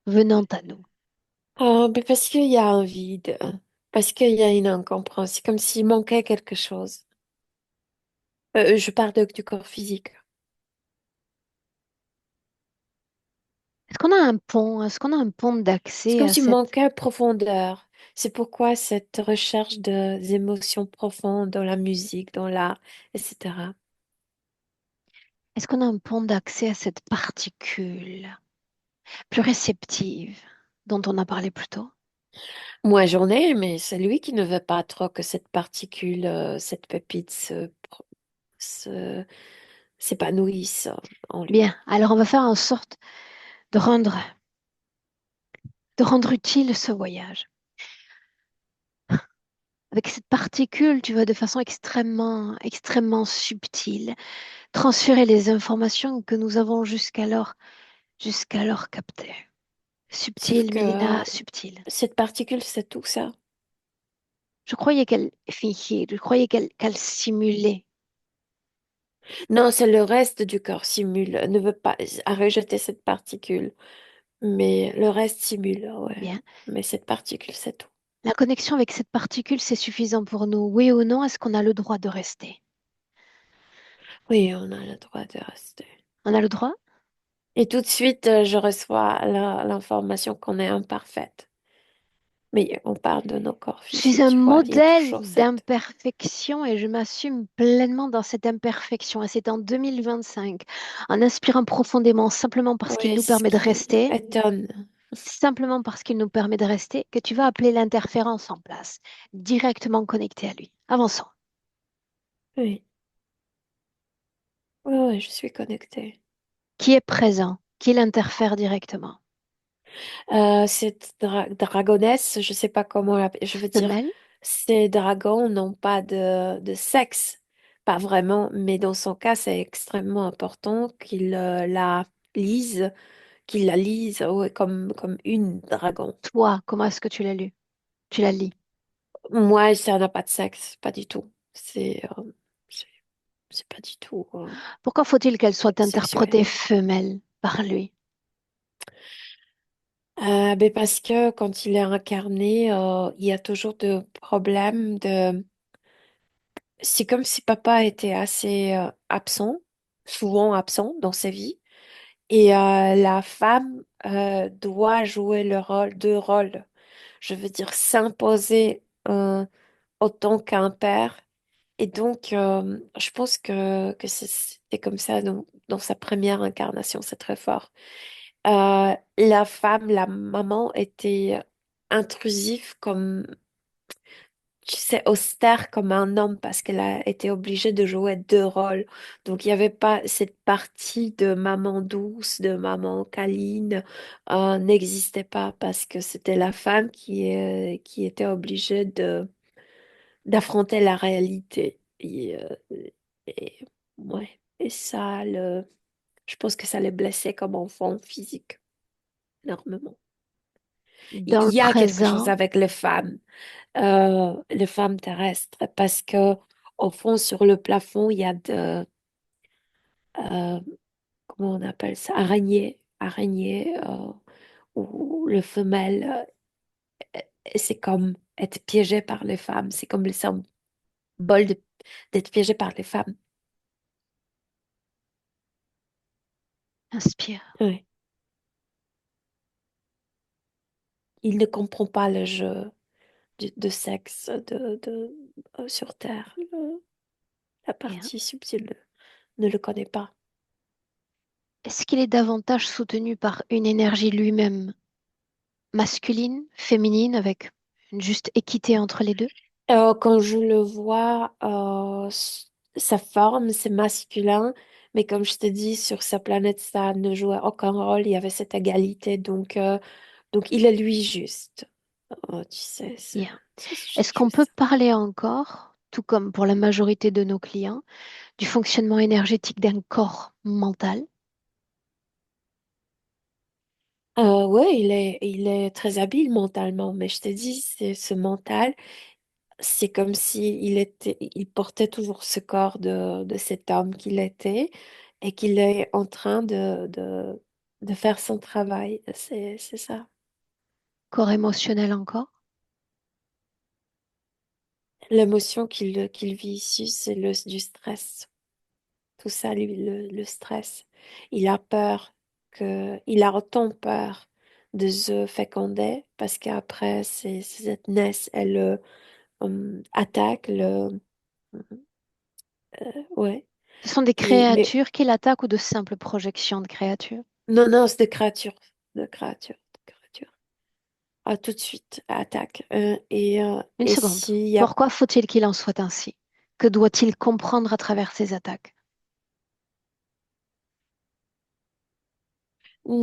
venant à nous. Mais parce qu'il y a un vide, parce qu'il y a une incompréhension, c'est comme s'il manquait quelque chose. Je parle du corps physique. Est-ce qu'on a un pont? Est-ce qu'on a un pont C'est d'accès comme à s'il cette... manquait profondeur. C'est pourquoi cette recherche des émotions profondes dans la musique, dans l'art, etc. Est-ce qu'on a un pont d'accès à cette particule plus réceptive dont on a parlé plus tôt? Moi, j'en ai, mais c'est lui qui ne veut pas trop que cette particule, cette pépite se- s'épanouisse en lui. Bien, alors on va faire en sorte de rendre utile ce voyage. Avec cette particule, tu vas de façon extrêmement subtile transférer les informations que nous avons jusqu'alors captées. Sauf Subtil, Mélina, que subtil. cette particule, c'est tout ça. Je croyais qu'elle simulait. Non, c'est le reste du corps simule, ne veut pas, a rejeté cette particule. Mais le reste simule, ouais. Bien. Mais cette particule, c'est tout. La connexion avec cette particule, c'est suffisant pour nous. Oui ou non, est-ce qu'on a le droit de rester? Oui, on a le droit de rester. On a le droit? Et tout de suite, je reçois l'information qu'on est imparfaite. Mais on parle de nos corps Je suis physiques, un tu vois. Il y a toujours modèle cette... d'imperfection et je m'assume pleinement dans cette imperfection. Et c'est en 2025, en inspirant profondément, simplement parce qu'il Oui, nous ce permet de qui rester, étonne. simplement parce qu'il nous permet de rester, que tu vas appeler l'interférence en place, directement connecté à lui. Avançons. Oui, oui, oui, je suis connectée. Qui est présent? Qui l'interfère directement? Cette dragonesse, je sais pas comment je veux dire, Femelle? ces dragons n'ont pas de sexe, pas vraiment, mais dans son cas, c'est extrêmement important qu'il la lise ouais, comme une dragon. Toi, comment est-ce que tu l'as lu? Tu la lis. Moi, ça n'a pas de sexe, pas du tout. C'est c'est pas du tout Pourquoi faut-il qu'elle soit sexuel. interprétée femelle par lui? Ben parce que quand il est incarné, il y a toujours de problèmes de c'est comme si papa était assez absent, souvent absent dans sa vie, et la femme doit jouer le rôle, deux rôles. Je veux dire, s'imposer autant qu'un père. Et donc, je pense que c'était comme ça dans sa première incarnation, c'est très fort. La femme, la maman était intrusive comme tu sais, austère comme un homme parce qu'elle a été obligée de jouer deux rôles. Donc, il n'y avait pas cette partie de maman douce, de maman câline, n'existait pas parce que c'était la femme qui était obligée d'affronter la réalité. Et, ouais. Et ça, je pense que ça les blessait comme enfant physique, énormément. Il Dans le y a quelque chose présent, avec les femmes terrestres parce que au fond sur le plafond il y a euh, comment on appelle ça araignées où le femelle c'est comme être piégé par les femmes, c'est comme le symbole d'être piégé par les femmes. inspire. Oui. Il ne comprend pas le jeu de sexe sur Terre. La Bien. partie subtile ne le connaît pas. Est-ce qu'il est davantage soutenu par une énergie lui-même masculine, féminine, avec une juste équité entre les deux? Quand je le vois, sa forme, c'est masculin, mais comme je te dis, sur sa planète, ça ne jouait aucun rôle, il y avait cette égalité, donc il est lui juste. Tu sais, Bien. c'est Est-ce qu'on peut juste. parler encore, tout comme pour la majorité de nos clients, du fonctionnement énergétique d'un corps mental? Ouais, il est très habile mentalement, mais je te dis, c'est ce mental, c'est comme si il portait toujours ce corps de cet homme qu'il était et qu'il est en train de faire son travail. C'est ça. Corps émotionnel encore? L'émotion qu'il vit ici, c'est du stress. Tout ça, lui, le stress. Il a peur il a autant peur de se féconder parce qu'après, cette naisse, elle attaque ouais. Ce sont des Mais créatures qui l'attaquent ou de simples projections de créatures? non, non, c'est des créatures. De créatures. De créatures. tout de suite, attaque. Une Et seconde. s'il y a... Pourquoi faut-il qu'il en soit ainsi? Que doit-il comprendre à travers ces attaques?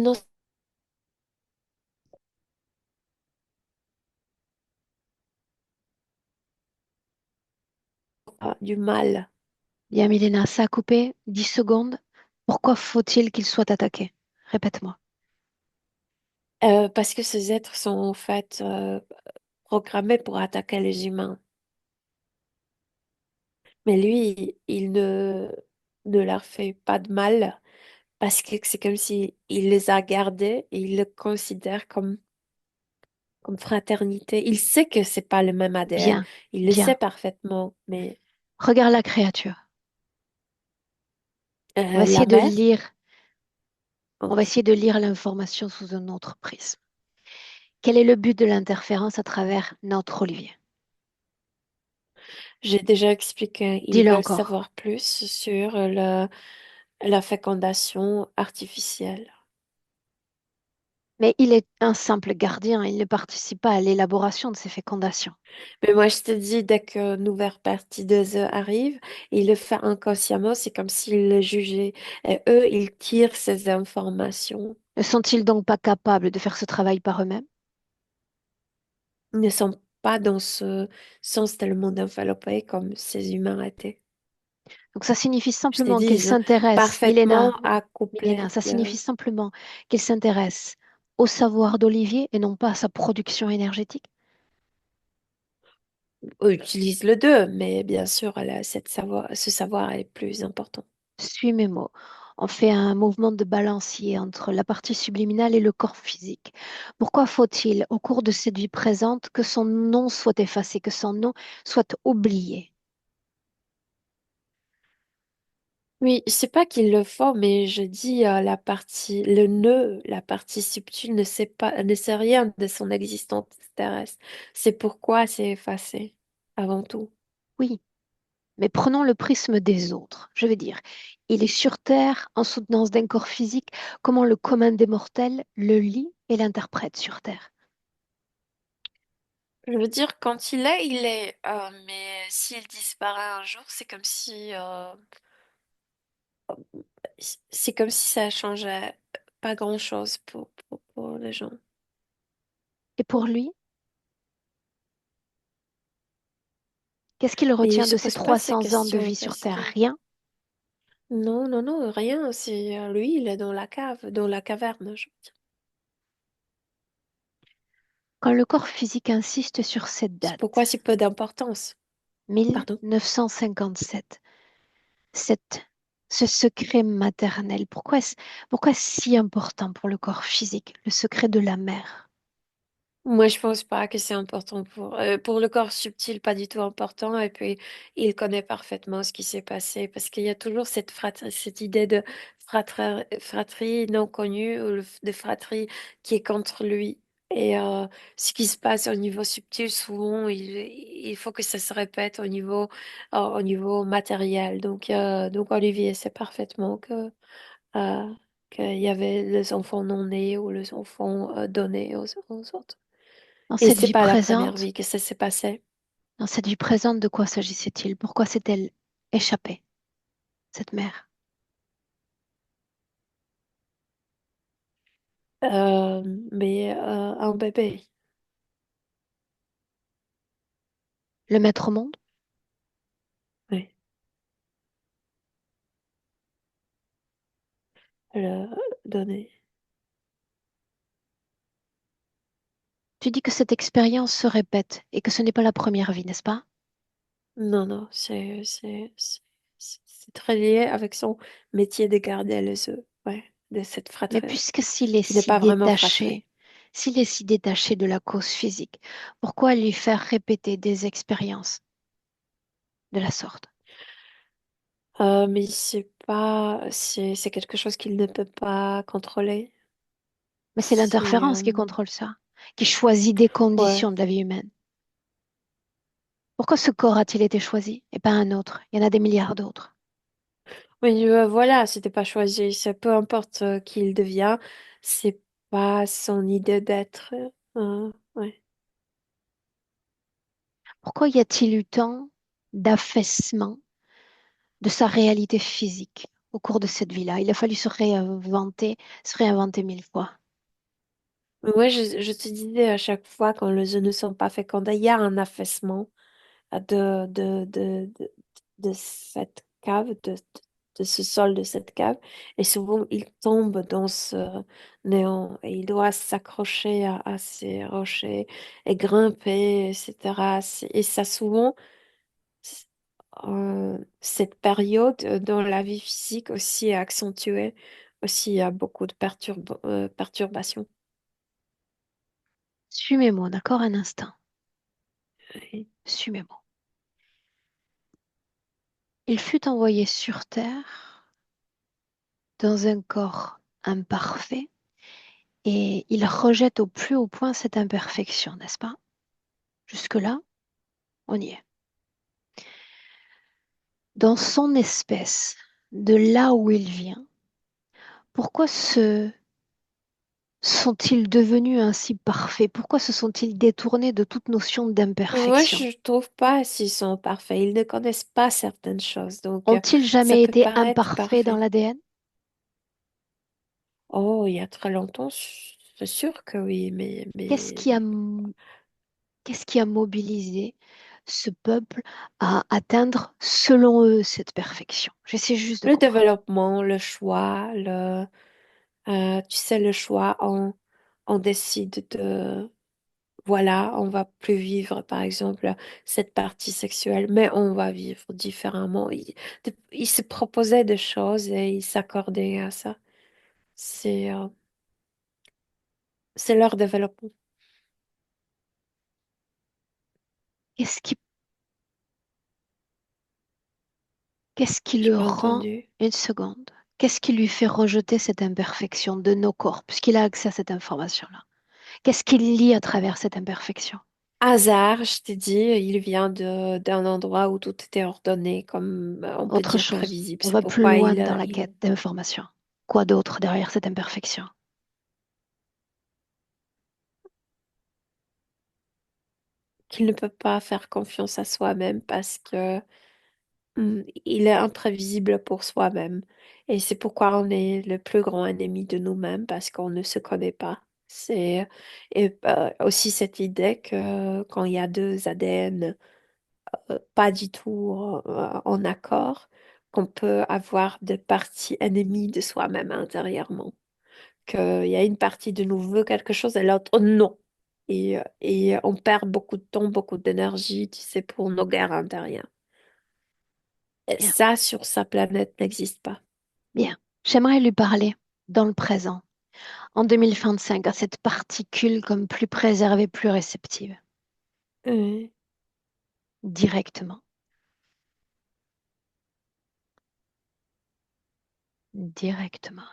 Non, pas du mal. Bien, Milena, ça a coupé 10 secondes. Pourquoi faut-il qu'il soit attaqué? Répète-moi. Parce que ces êtres sont en fait programmés pour attaquer les humains. Mais lui, il ne leur fait pas de mal parce que c'est comme si il les a gardés et il le considère comme fraternité. Il sait que c'est pas le même ADN. Bien, Il le sait bien. parfaitement. Mais Regarde la créature. On va la essayer de mère, lire, on va ok. essayer de lire l'information sous un autre prisme. Quel est le but de l'interférence à travers notre Olivier? J'ai déjà expliqué. Ils Dis-le veulent encore. savoir plus sur la fécondation artificielle. Mais il est un simple gardien, il ne participe pas à l'élaboration de ces fécondations. Mais moi, je te dis, dès qu'une nouvelle partie de eux arrive, il le fait inconsciemment, c'est comme s'il le jugeait. Et eux, ils tirent ces informations. Ne sont-ils donc pas capables de faire ce travail par eux-mêmes? Ils ne sont pas dans ce sens tellement développé comme ces humains étaient. Donc ça signifie Je t'ai simplement dit, qu'ils ils ont s'intéressent, parfaitement Milena, accouplé ça signifie le... simplement qu'ils s'intéressent au savoir d'Olivier et non pas à sa production énergétique. Eux utilisent le deux, mais bien sûr, ce savoir est plus important. Suis mes mots. On fait un mouvement de balancier entre la partie subliminale et le corps physique. Pourquoi faut-il, au cours de cette vie présente, que son nom soit effacé, que son nom soit oublié? Oui, c'est pas qu'il le faut, mais je dis le nœud, la partie subtile ne sait rien de son existence terrestre. C'est pourquoi c'est effacé, avant tout. Oui, mais prenons le prisme des autres. Je veux dire, il est sur Terre en soutenance d'un corps physique. Comment le commun des mortels le lit et l'interprète sur Terre? Je veux dire, quand il est. Mais s'il disparaît un jour, c'est comme si ça changeait pas grand-chose pour les gens. Et pour lui, qu'est-ce qu'il Mais il retient de se ces pose pas ces 300 ans de questions vie sur parce Terre? que Rien. non, non, non, rien. C'est lui, il est dans la cave, dans la caverne. Quand le corps physique insiste sur cette C'est date, pourquoi si peu d'importance. Pardon. 1957, cette, ce secret maternel, pourquoi est-ce si important pour le corps physique, le secret de la mère? Moi, je pense pas que c'est important pour le corps subtil, pas du tout important. Et puis, il connaît parfaitement ce qui s'est passé parce qu'il y a toujours cette idée de fratrie non connue ou de fratrie qui est contre lui. Et ce qui se passe au niveau subtil, souvent, il faut que ça se répète au niveau matériel. Donc Olivier sait parfaitement euh, qu'il y avait les enfants non nés ou les enfants donnés aux autres. Dans Et cette c'est vie pas la première présente, vie que ça s'est passé. dans cette vie présente, de quoi s'agissait-il? Pourquoi s'est-elle échappée, cette mère? Euh, un bébé, Le mettre au monde? oui, le donner. Tu dis que cette expérience se répète et que ce n'est pas la première vie, n'est-ce pas? Non, non, c'est très lié avec son métier de garder les œufs, ouais, de cette Mais fratrie, puisque s'il est qui n'est si pas vraiment fratrie. détaché, s'il est si détaché de la cause physique, pourquoi lui faire répéter des expériences de la sorte? Mais c'est quelque chose qu'il ne peut pas contrôler. Mais c'est C'est, l'interférence qui contrôle ça, qui choisit des ouais. conditions de la vie humaine. Pourquoi ce corps a-t-il été choisi et pas un autre? Il y en a des milliards d'autres. Oui, voilà, c'était pas choisi. C'est peu importe qui il devient, c'est pas son idée d'être. Ouais. Pourquoi y a-t-il eu tant d'affaissement de sa réalité physique au cours de cette vie-là? Il a fallu se réinventer mille fois. Ouais, je te disais à chaque fois quand les œufs ne sont pas fécondés, il y a un affaissement de cette cave, de ce sol de cette cave. Et souvent, il tombe dans ce néant et il doit s'accrocher à ces rochers et grimper, etc. Et ça, souvent, c- cette période dans la vie physique aussi est accentuée. Aussi, il y a beaucoup de perturbations. Suis mes mots, d'accord, un instant. Oui. Suis mes mots. Il fut envoyé sur Terre dans un corps imparfait et il rejette au plus haut point cette imperfection, n'est-ce pas? Jusque-là, on y est. Dans son espèce, de là où il vient, pourquoi se sont-ils devenus ainsi parfaits? Pourquoi se sont-ils détournés de toute notion Moi, d'imperfection? je trouve pas s'ils sont parfaits. Ils ne connaissent pas certaines choses, donc Ont-ils ça jamais peut été paraître imparfaits dans parfait. l'ADN? Oh, il y a très longtemps, c'est sûr que oui, Qu'est-ce qui a, qu'est-ce qui a mobilisé ce peuple à atteindre, selon eux, cette perfection? J'essaie juste de le comprendre. développement, le choix, tu sais, le choix, on décide de, voilà, on va plus vivre, par exemple, cette partie sexuelle, mais on va vivre différemment. Ils se proposaient des choses et ils s'accordaient à ça. C'est, euh, c'est leur développement. Qu'est-ce qui, qu'est-ce qui J'ai le pas rend, entendu. une seconde, qu'est-ce qui lui fait rejeter cette imperfection de nos corps, puisqu'il a accès à cette information-là? Qu'est-ce qu'il lit à travers cette imperfection? Hasard, je t'ai dit, il vient d'un endroit où tout était ordonné, comme on peut Autre dire chose. prévisible. On C'est va plus pourquoi loin dans la quête d'information. Quoi d'autre derrière cette imperfection? qu'il ne peut pas faire confiance à soi-même parce que il est imprévisible pour soi-même. Et c'est pourquoi on est le plus grand ennemi de nous-mêmes parce qu'on ne se connaît pas. Et aussi cette idée que quand il y a deux ADN pas du tout en accord, qu'on peut avoir des parties ennemies de soi-même intérieurement. Qu'il y a une partie de nous veut quelque chose et l'autre non. Et on perd beaucoup de temps, beaucoup d'énergie, tu sais, pour nos guerres intérieures. Et Bien, ça, sur sa planète, n'existe pas. bien. J'aimerais lui parler dans le présent, en 2025, à cette particule comme plus préservée, plus réceptive, Oui. directement, directement.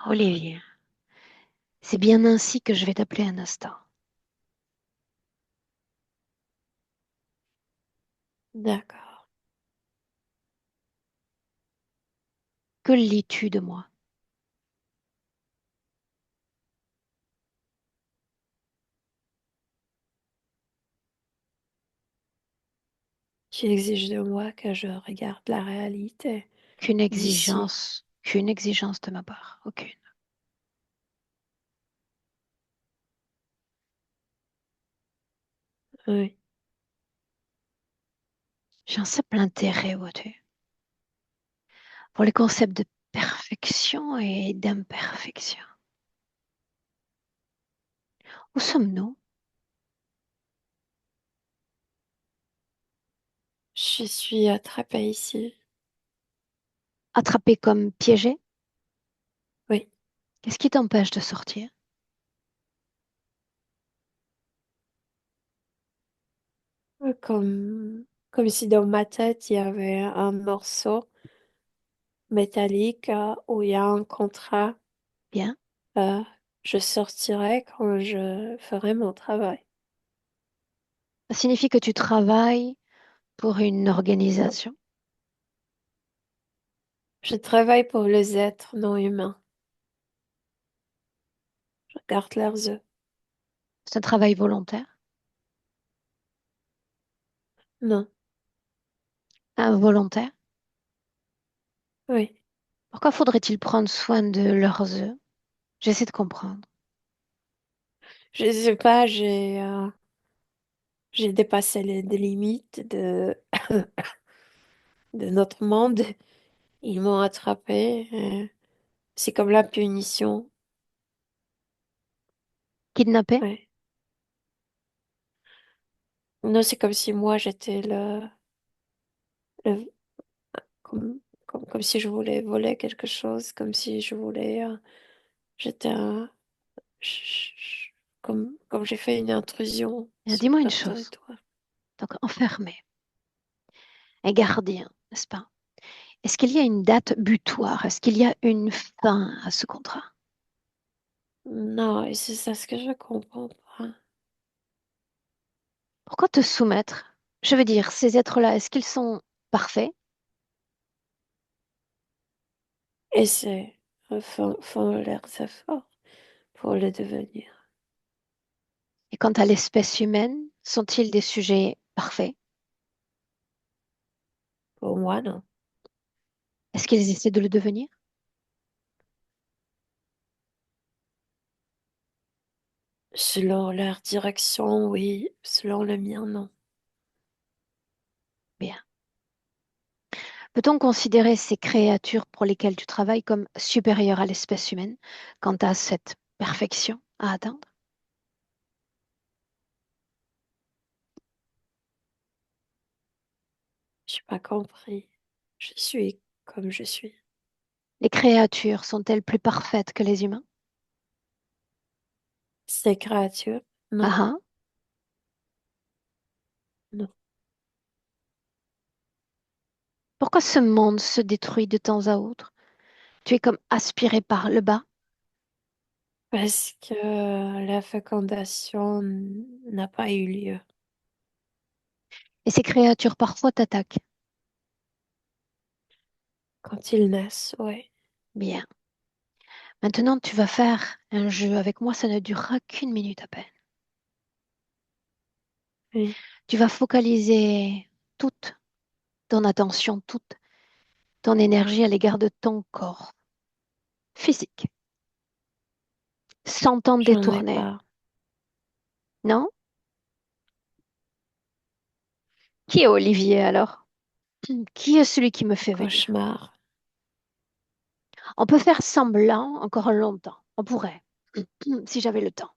Olivier, c'est bien ainsi que je vais t'appeler un instant. D'accord. Que lis-tu de moi? Tu exiges de moi que je regarde la réalité d'ici. Qu'une exigence de ma part, aucune. Oui. J'ai un simple intérêt, vois-tu, pour les concepts de perfection et d'imperfection. Où sommes-nous? Je suis attrapée ici. Attrapés comme piégés? Oui. Qu'est-ce qui t'empêche de sortir? Comme si dans ma tête, il y avait un morceau métallique où il y a un contrat. Bien. euh, je sortirai quand je ferai mon travail. Ça signifie que tu travailles pour une organisation. Je travaille pour les êtres non humains. Je garde leurs œufs. C'est un travail volontaire, Non, involontaire. oui. Pourquoi faudrait-il prendre soin de leurs œufs? J'essaie de comprendre. Je sais pas, j'ai dépassé des limites de notre monde. Ils m'ont attrapé. C'est comme la punition. Kidnappé? Ouais. Non, c'est comme si moi j'étais le- comme, comme si je voulais voler quelque chose, comme si je voulais, j'étais un, comme j'ai fait une intrusion sur Dis-moi une leur chose. territoire. Donc, enfermé, un gardien, n'est-ce pas? Est-ce qu'il y a une date butoir? Est-ce qu'il y a une fin à ce contrat? Non, et c'est ça ce que je comprends pas. Pourquoi te soumettre? Je veux dire, ces êtres-là, est-ce qu'ils sont parfaits? Et font leurs efforts pour le devenir. Et quant à l'espèce humaine, sont-ils des sujets parfaits? Pour moi, non. Est-ce qu'ils essaient de le devenir? Selon leur direction, oui. Selon le mien, non. Bien. Peut-on considérer ces créatures pour lesquelles tu travailles comme supérieures à l'espèce humaine quant à cette perfection à atteindre? J'ai pas compris. Je suis comme je suis. Les créatures sont-elles plus parfaites que les humains? Ces créatures, Ah non, ah. non. Pourquoi ce monde se détruit de temps à autre? Tu es comme aspiré par le bas Parce que la fécondation n'a pas eu lieu. et ces créatures parfois t'attaquent. Quand ils naissent, ouais. Bien. Maintenant, tu vas faire un jeu avec moi, ça ne durera qu'une minute à peine. Oui, Tu vas focaliser toute ton attention, toute ton énergie à l'égard de ton corps physique, sans t'en j'en ai détourner. pas. Non? Qui est Olivier alors? Qui est celui qui me fait venir? Cauchemar. On peut faire semblant encore longtemps. On pourrait, si j'avais le temps.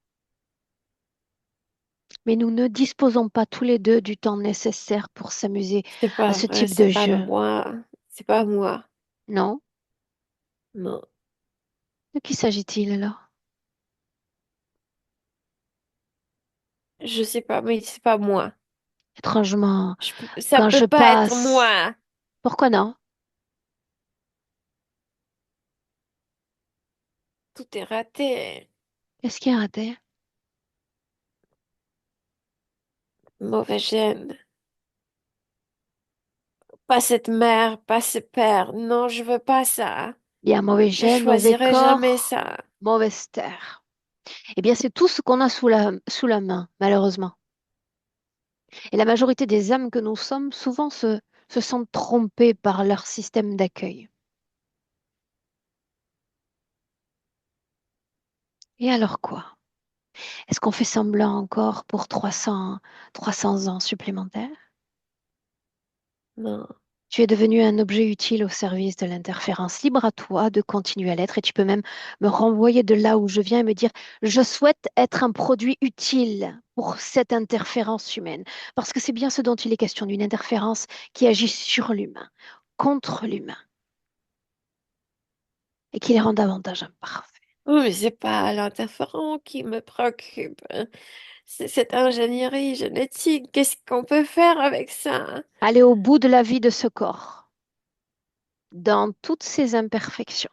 Mais nous ne disposons pas tous les deux du temps nécessaire pour s'amuser C'est à pas ce vrai, type c'est de pas jeu. moi. C'est pas moi. Non? Non. De qui s'agit-il alors? Je sais pas, mais c'est pas moi. Étrangement, Ça quand peut je pas être passe... moi. Pourquoi non? Tout est raté. Qu'est-ce qui a raté? Mauvais gène. Pas cette mère, pas ce père. Non, je veux pas ça. Bien, mauvais Je gène, mauvais choisirai jamais corps, ça. mauvaise terre. Eh bien, c'est tout ce qu'on a sous la main, malheureusement. Et la majorité des âmes que nous sommes souvent se sentent trompées par leur système d'accueil. Et alors quoi? Est-ce qu'on fait semblant encore pour 300 ans supplémentaires? Non. Tu es devenu un objet utile au service de l'interférence. Libre à toi de continuer à l'être et tu peux même me renvoyer de là où je viens et me dire, je souhaite être un produit utile pour cette interférence humaine. Parce que c'est bien ce dont il est question, d'une interférence qui agit sur l'humain, contre l'humain et qui les rend davantage imparfaits. Oui, mais c'est pas l'interférent qui me préoccupe. C'est cette ingénierie génétique. Qu'est-ce qu'on peut faire avec ça? Aller au bout de la vie de ce corps, dans toutes ses imperfections,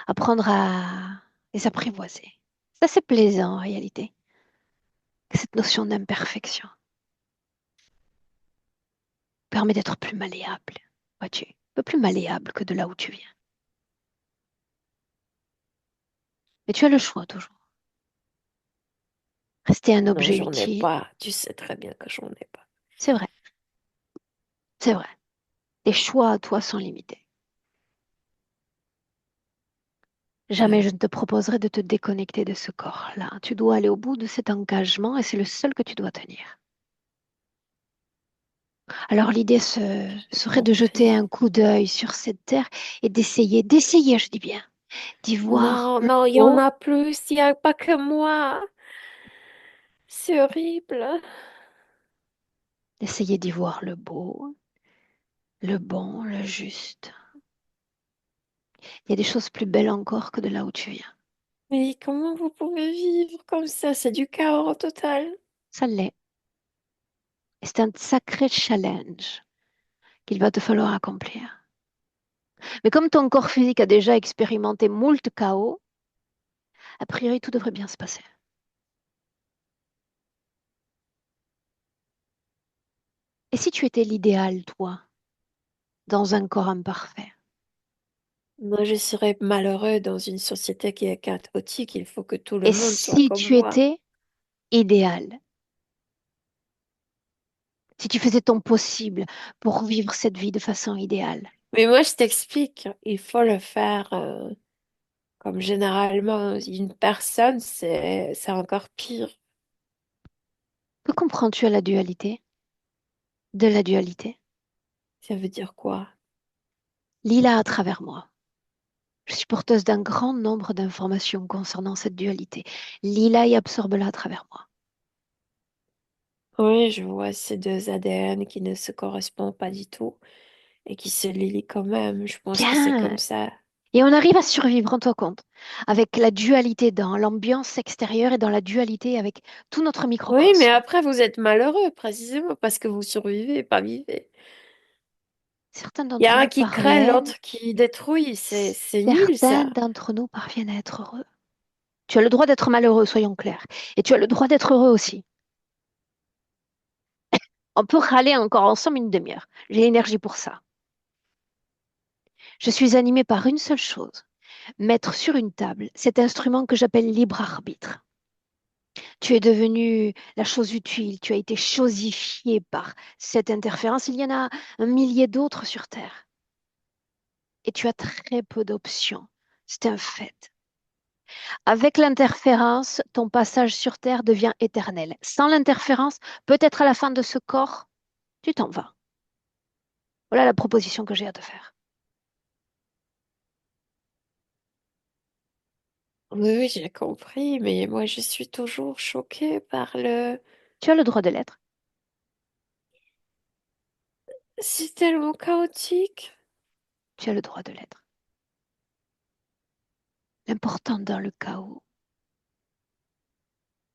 apprendre à les apprivoiser. C'est assez plaisant en réalité, cette notion d'imperfection. Permet d'être plus malléable. Vois-tu, un peu plus malléable que de là où tu viens. Mais tu as le choix toujours. Rester un Non, objet j'en ai utile. pas. Tu sais très bien que j'en ai pas. C'est vrai, c'est vrai. Tes choix à toi sont limités. Jamais je Ouais. ne te proposerai de te déconnecter de ce corps-là. Tu dois aller au bout de cet engagement et c'est le seul que tu dois tenir. Alors l'idée J'ai serait de jeter compris. un coup d'œil sur cette terre et d'essayer, je dis bien, d'y voir Non, le non, il y en beau, a plus. Il n'y a pas que moi. C'est horrible. d'essayer d'y voir le beau, le bon, le juste. Il y a des choses plus belles encore que de là où tu viens. Mais comment vous pouvez vivre comme ça? C'est du chaos total. Ça l'est. Et c'est un sacré challenge qu'il va te falloir accomplir. Mais comme ton corps physique a déjà expérimenté moult chaos, a priori tout devrait bien se passer. Et si tu étais l'idéal, toi, dans un corps imparfait? Moi, je serais malheureux dans une société qui est chaotique. Il faut que tout le Et monde soit si comme tu moi. étais idéal? Si tu faisais ton possible pour vivre cette vie de façon idéale? Mais moi, je t'explique. Il faut le faire comme généralement une personne, c'est encore pire. Que comprends-tu à la dualité? De la dualité? Ça veut dire quoi? Lis-la à travers moi. Je suis porteuse d'un grand nombre d'informations concernant cette dualité. Lis-la et absorbe-la à travers moi. Oui, je vois ces deux ADN qui ne se correspondent pas du tout et qui se lient quand même. Je pense que c'est Bien. comme ça. Et on arrive à survivre, rends-toi compte, avec la dualité dans l'ambiance extérieure et dans la dualité avec tout notre Oui, mais microcosme. après, vous êtes malheureux, précisément parce que vous survivez, pas vivez. Certains Il y d'entre a un nous qui crée, parviennent, l'autre qui détruit. C'est nul, certains ça. d'entre nous parviennent à être heureux. Tu as le droit d'être malheureux, soyons clairs. Et tu as le droit d'être heureux aussi. On peut râler encore ensemble une demi-heure. J'ai l'énergie pour ça. Je suis animée par une seule chose, mettre sur une table cet instrument que j'appelle libre arbitre. Tu es devenu la chose utile, tu as été chosifié par cette interférence. Il y en a un millier d'autres sur Terre. Et tu as très peu d'options. C'est un fait. Avec l'interférence, ton passage sur Terre devient éternel. Sans l'interférence, peut-être à la fin de ce corps, tu t'en vas. Voilà la proposition que j'ai à te faire. Oui, oui, j'ai compris, mais moi, je suis toujours choquée par le... Tu as le droit de l'être. C'est tellement chaotique. Tu as le droit de l'être. L'important dans le chaos,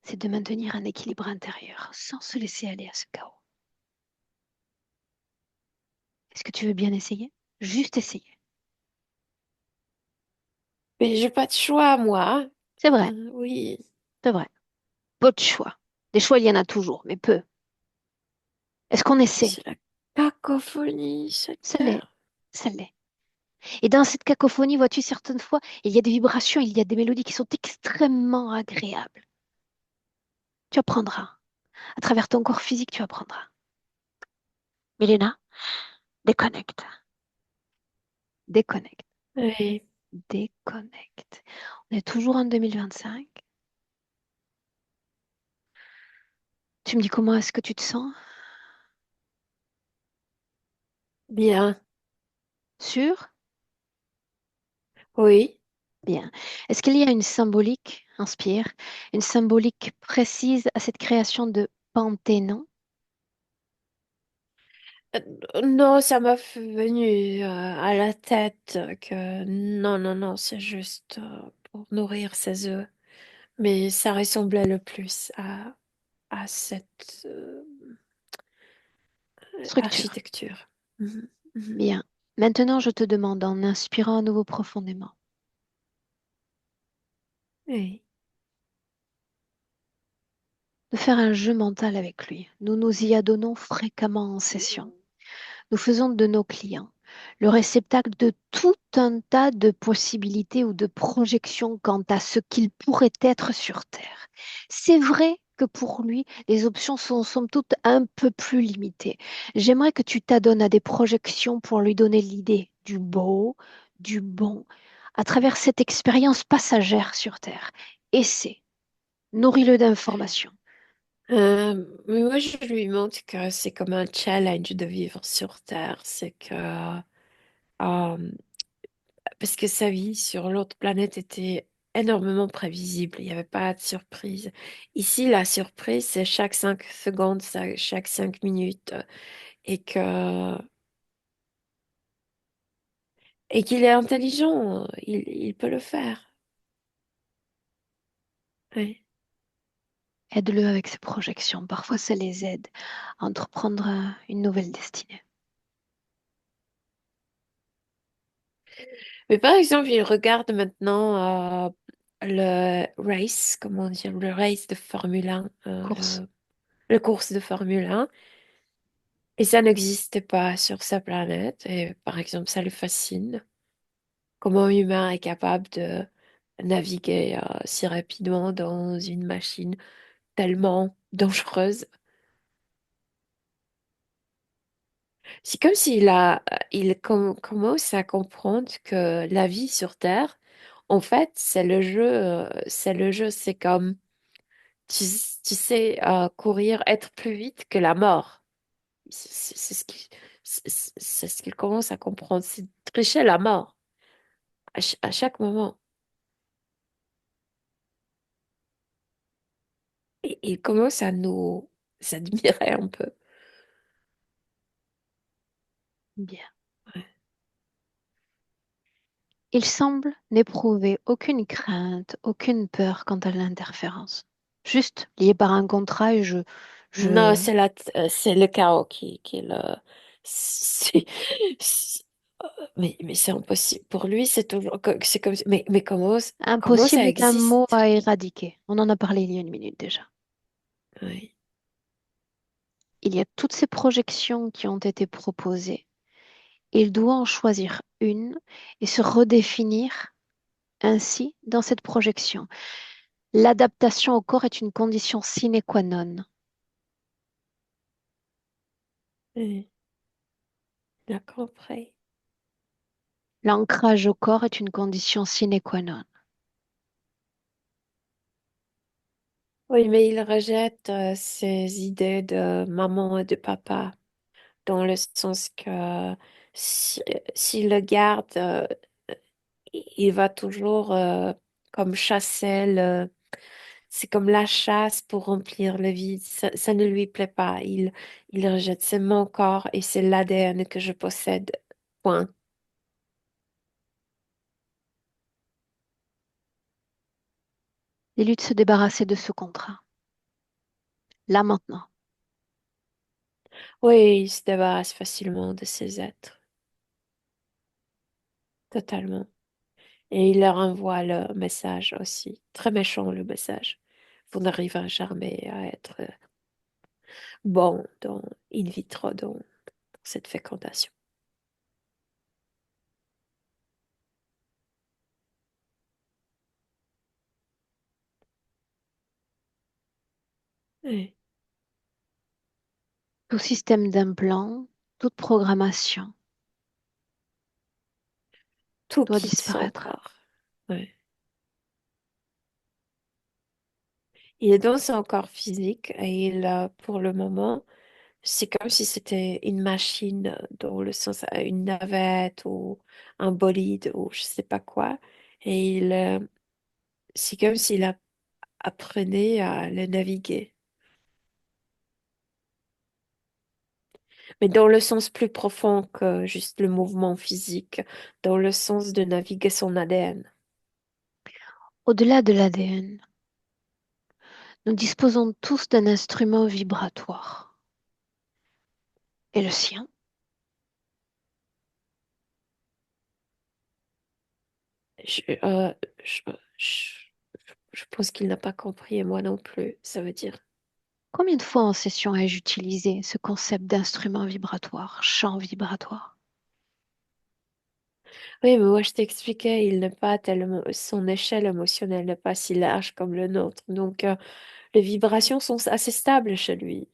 c'est de maintenir un équilibre intérieur sans se laisser aller à ce chaos. Est-ce que tu veux bien essayer? Juste essayer. Mais j'ai pas de choix, moi. C'est vrai, Oui, c'est vrai. Peu de choix. Des choix, il y en a toujours, mais peu. Est-ce qu'on essaie? c'est la cacophonie, cette Ça l'est, terre. ça l'est. Et dans cette cacophonie, vois-tu, certaines fois, il y a des vibrations, il y a des mélodies qui sont extrêmement agréables. Tu apprendras. À travers ton corps physique, tu apprendras. Milena, déconnecte. Déconnecte. Oui, Déconnecte. On est toujours en 2025. Tu me dis comment est-ce que tu te sens? bien, Sûr? oui. Bien. Est-ce qu'il y a une symbolique, inspire, une symbolique précise à cette création de Panthéon? Non, ça m'a venu à la tête que non, non, non, c'est juste pour nourrir ses œufs. Mais ça ressemblait le plus à cette Structure. architecture. Mhm, mhm. Bien. Maintenant, je te demande, en inspirant à nouveau profondément, Oui. de faire un jeu mental avec lui. Nous nous y adonnons fréquemment en session. Nous faisons de nos clients le réceptacle de tout un tas de possibilités ou de projections quant à ce qu'il pourrait être sur Terre. C'est vrai que pour lui, les options sont somme toute un peu plus limitées. J'aimerais que tu t'adonnes à des projections pour lui donner l'idée du beau, du bon, à travers cette expérience passagère sur Terre. Essaie, nourris-le d'informations. Mais moi, je lui montre que c'est comme un challenge de vivre sur Terre. C'est que, parce que sa vie sur l'autre planète était énormément prévisible. Il n'y avait pas de surprise. Ici, la surprise, c'est chaque 5 secondes, chaque 5 minutes. Et que, et qu'il est intelligent. Il peut le faire. Ouais. Aide-le avec ses projections. Parfois, ça les aide à entreprendre une nouvelle destinée. Mais par exemple, il regarde maintenant le race, comment dire, le race de Formule 1, Course. le course de Formule 1, et ça n'existait pas sur sa planète. Et par exemple, ça le fascine. Comment un humain est capable de naviguer si rapidement dans une machine tellement dangereuse. C'est comme commence à comprendre que la vie sur Terre, en fait, c'est le jeu, c'est comme Tu, tu sais, courir, être plus vite que la mort. C'est ce c'est ce qu'il commence à comprendre. C'est tricher la mort à chaque moment. Et il commence à nous admirer un peu. Bien. Ouais. Il semble n'éprouver aucune crainte, aucune peur quant à l'interférence. Juste lié par un contrat et Non, je, c'est le chaos qui est le. c'est- c'est- mais c'est impossible. Pour lui, c'est toujours. C'est comme. Mais comment impossible ça est un mot existe? à éradiquer. On en a parlé il y a une minute déjà. Oui. Il y a toutes ces projections qui ont été proposées. Il doit en choisir une et se redéfinir ainsi dans cette projection. L'adaptation au corps est une condition sine qua non. Oui. Il a compris. L'ancrage au corps est une condition sine qua non. Oui, mais il rejette ses idées de maman et de papa, dans le sens que si, s'il le garde, il va toujours comme chasser le... C'est comme la chasse pour remplir le vide. Ça ne lui plaît pas. Il rejette. C'est mon corps et c'est l'ADN que je possède. Point. Dis-lui de se débarrasser de ce contrat. Là maintenant. Oui, il se débarrasse facilement de ces êtres. Totalement. Et il leur envoie le message aussi. Très méchant le message. Vous n'arriverez jamais à être bon dans in vitro, dans cette fécondation. Oui. Tout système d'implant, toute programmation Tout doit quitte son disparaître. corps. Oui. Il est dans son corps physique et pour le moment, c'est comme si c'était une machine dans le sens, une navette ou un bolide ou je sais pas quoi. Et c'est comme s'il apprenait à le naviguer. Mais dans le sens plus profond que juste le mouvement physique, dans le sens de naviguer son ADN. Au-delà de l'ADN, nous disposons tous d'un instrument vibratoire. Et le sien, Je, euh, je, je, je pense qu'il n'a pas compris et moi non plus, ça veut dire. combien de fois en session ai-je utilisé ce concept d'instrument vibratoire, champ vibratoire? Oui, mais moi je t'expliquais, il n'est pas tellement, son échelle émotionnelle n'est pas si large comme le nôtre. Donc, Les vibrations sont assez stables chez lui.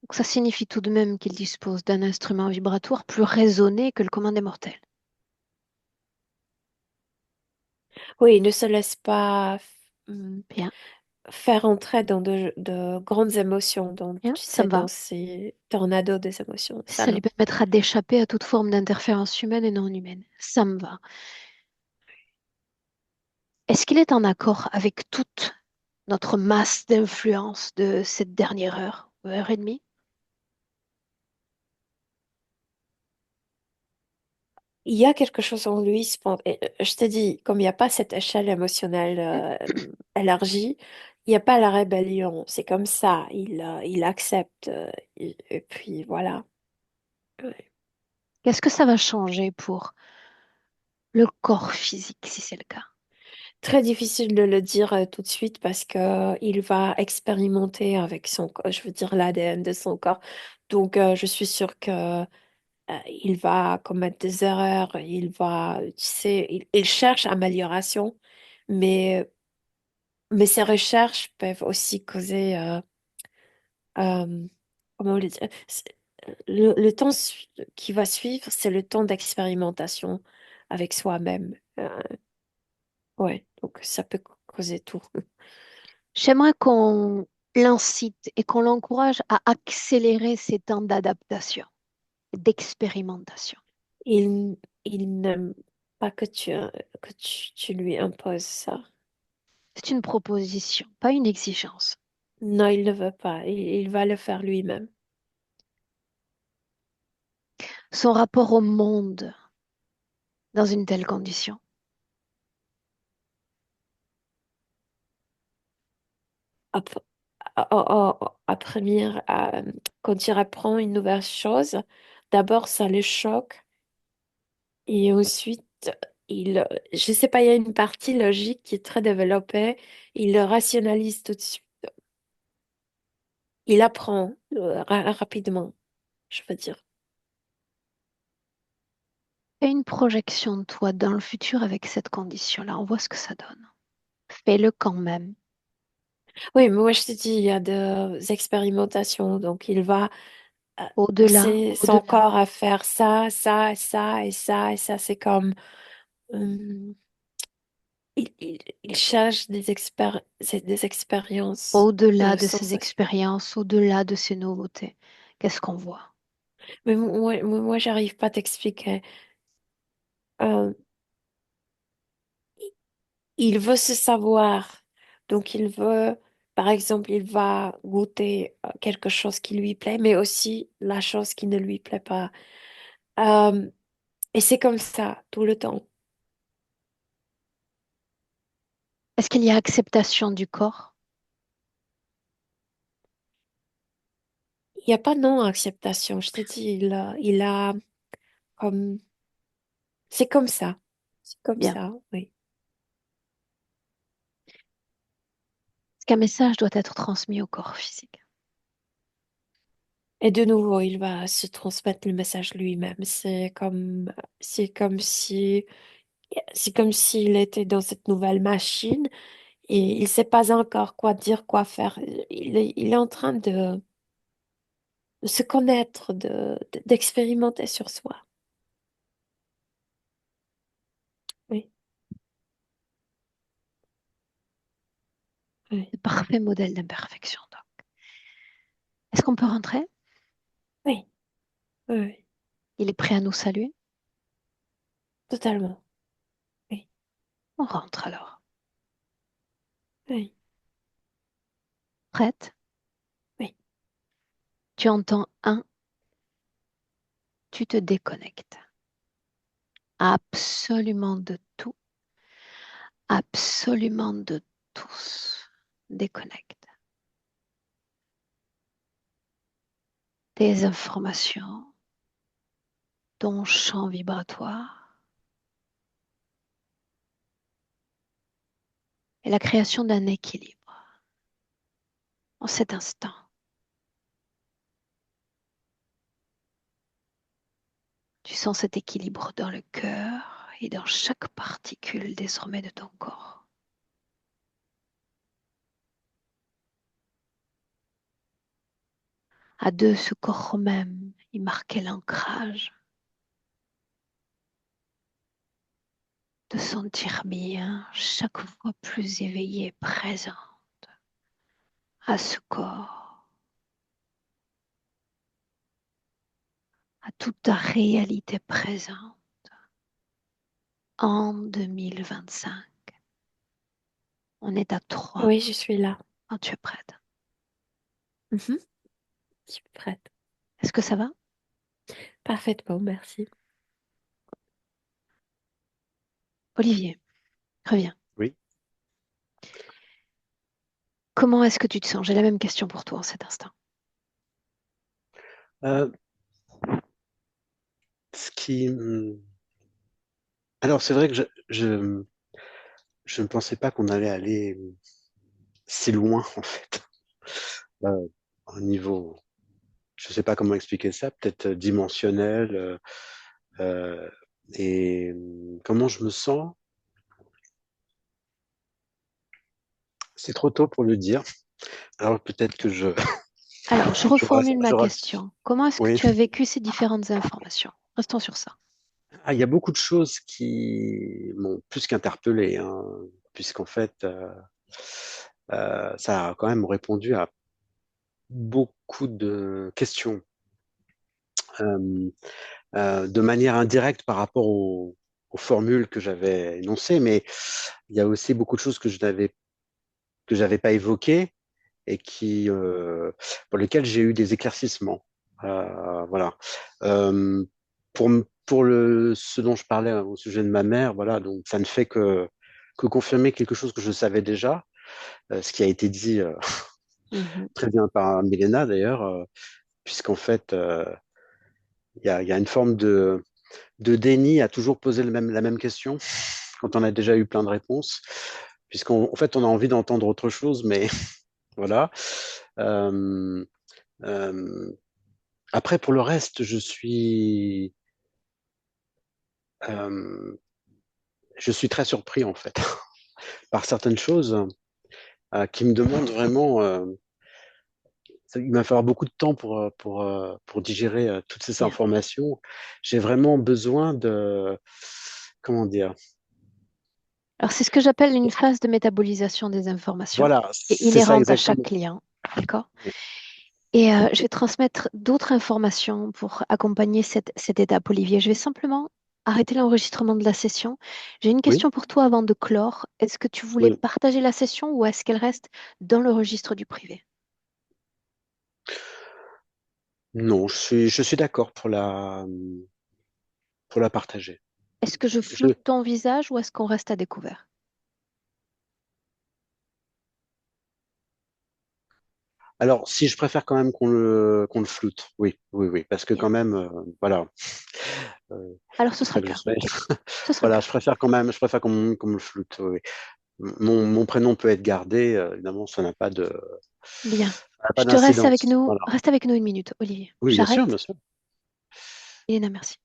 Donc ça signifie tout de même qu'il dispose d'un instrument vibratoire plus raisonné que le commun des mortels. Oui, il ne se laisse pas Bien, faire entrer dans de grandes émotions, donc bien, tu ça sais, me va. dans ces tornados des émotions. Ça, Ça lui non. permettra d'échapper à toute forme d'interférence humaine et non humaine. Ça me va. Est-ce qu'il est en accord avec toute notre masse d'influence de cette dernière heure et demie? Il y a quelque chose en lui, je te dis, comme il n'y a pas cette échelle émotionnelle élargie, il n'y a pas la rébellion. C'est comme ça, il accepte. Et puis voilà. Ouais. Qu'est-ce que ça va changer pour le corps physique, si c'est le cas? Très difficile de le dire tout de suite parce que il va expérimenter avec son corps, je veux dire l'ADN de son corps. Donc je suis sûre que il va commettre des erreurs, tu sais, il cherche amélioration, mais mais ces recherches peuvent aussi causer, comment le dire, le temps qui va suivre, c'est le temps d'expérimentation avec soi-même. Ouais, donc ça peut causer tout. J'aimerais qu'on l'incite et qu'on l'encourage à accélérer ses temps d'adaptation, d'expérimentation. Il n'aime pas tu lui imposes ça. C'est une proposition, pas une exigence. Non, il ne veut pas. Il va le faire lui-même. Son rapport au monde dans une telle condition. Ap- à première, quand il apprend une nouvelle chose, d'abord ça le choque et ensuite je sais pas, il y a une partie logique qui est très développée. Il le rationalise tout de suite. Il apprend rapidement, je veux dire. Fais une projection de toi dans le futur avec cette condition-là. On voit ce que ça donne. Fais-le quand même. Oui, mais moi je te dis, il y a des expérimentations, donc il va Au-delà, c'est son au-delà, corps à faire ça, ça, ça et ça et ça. C'est comme hum, il cherche des expériences au-delà de ces sensations. expériences, au-delà de ces nouveautés. Qu'est-ce qu'on voit? Mais moi j'arrive pas à t'expliquer. Euh, il veut se savoir, donc il veut, par exemple, il va goûter quelque chose qui lui plaît, mais aussi la chose qui ne lui plaît pas. Euh, et c'est comme ça tout le temps. Est-ce qu'il y a acceptation du corps? Il n'y a pas non-acceptation. Je t'ai dit, il a comme c'est comme ça. C'est comme Bien. ça, oui. Est-ce qu'un message doit être transmis au corps physique? Et de nouveau, il va se transmettre le message lui-même. C'est comme si, c'est comme s'il était dans cette nouvelle machine et il sait pas encore quoi dire, quoi faire. Il est en train de se connaître, d'expérimenter sur soi. Oui, oui, Le parfait modèle d'imperfection, donc. Est-ce qu'on peut rentrer? oui, oui, oui, Il est prêt à nous saluer? totalement. Oui, On rentre alors. oui, Prête? oui. Tu entends un, tu te déconnectes. Absolument de tout, absolument de tous. Déconnecte. Tes informations, ton champ vibratoire et la création d'un équilibre en cet instant. Tu sens cet équilibre dans le cœur et dans chaque particule désormais de ton corps. À deux, ce corps même, il marquait l'ancrage, de sentir bien chaque fois plus éveillé, présent à ce corps, à toute ta réalité présente en 2025. On est à 3 Oui, je suis là. quand tu es prête. Mhm, je suis prête. Est-ce que ça va? Parfaitement, merci. Olivier, reviens. Oui. Comment est-ce que tu te sens? J'ai la même question pour toi en cet instant. Euh, alors, c'est vrai que je ne pensais pas qu'on allait aller si loin, en fait. Au niveau, je ne sais pas comment expliquer ça, peut-être dimensionnel. Euh, comment je me sens? C'est trop tôt pour le dire. Alors peut-être que Alors, je je, ras- reformule ma je ras- question. Comment est-ce que oui. tu as vécu ces différentes informations? Restons sur ça. Ah, il y a beaucoup de choses qui m'ont plus qu'interpellé, hein, puisqu'en fait, ça a quand même répondu à beaucoup de questions euh, de manière indirecte par rapport aux formules que j'avais énoncées, mais il y a aussi beaucoup de choses que j'avais pas évoquées et pour lesquelles j'ai eu des éclaircissements. Voilà. Euh, ce dont je parlais au sujet de ma mère, voilà, donc ça ne fait que confirmer quelque chose que je savais déjà, ce qui a été dit Mhm. très bien par Milena d'ailleurs, puisqu'en fait, il y a une forme de déni à toujours poser la même question quand on a déjà eu plein de réponses, puisqu'en fait, on a envie d'entendre autre chose, mais voilà. Euh, euh, Après, pour le reste, euh, je suis très surpris en fait par certaines choses qui me demandent vraiment. Il va falloir beaucoup de temps pour digérer toutes ces Bien. informations. J'ai vraiment besoin de, comment dire, Alors, c'est ce que j'appelle une phase de métabolisation des informations voilà, et c'est ça inhérente à chaque exactement. client. D'accord? Oui, Et je vais transmettre d'autres informations pour accompagner cette étape, Olivier. Je vais simplement arrêter l'enregistrement de la session. J'ai une oui, question pour toi avant de clore. Est-ce que tu voulais oui. partager la session ou est-ce qu'elle reste dans le registre du privé? Non, je suis d'accord pour la partager. Est-ce que je Je, floute ton visage ou est-ce qu'on reste à découvert? alors, si je préfère quand même qu'on le floute, oui, oui, oui, parce que Bien. quand même, voilà, Alors, ce comme sera ça le que je cas. sais. Ce sera le Voilà, cas. je préfère qu'on me le floute. Oui, oui. Mon prénom peut être gardé, évidemment, Bien. ça n'a pas Je te reste avec d'incidence. nous. Voilà. Reste avec nous une minute, Olivier. Oui, bien sûr, J'arrête. bien sûr. Elena, merci.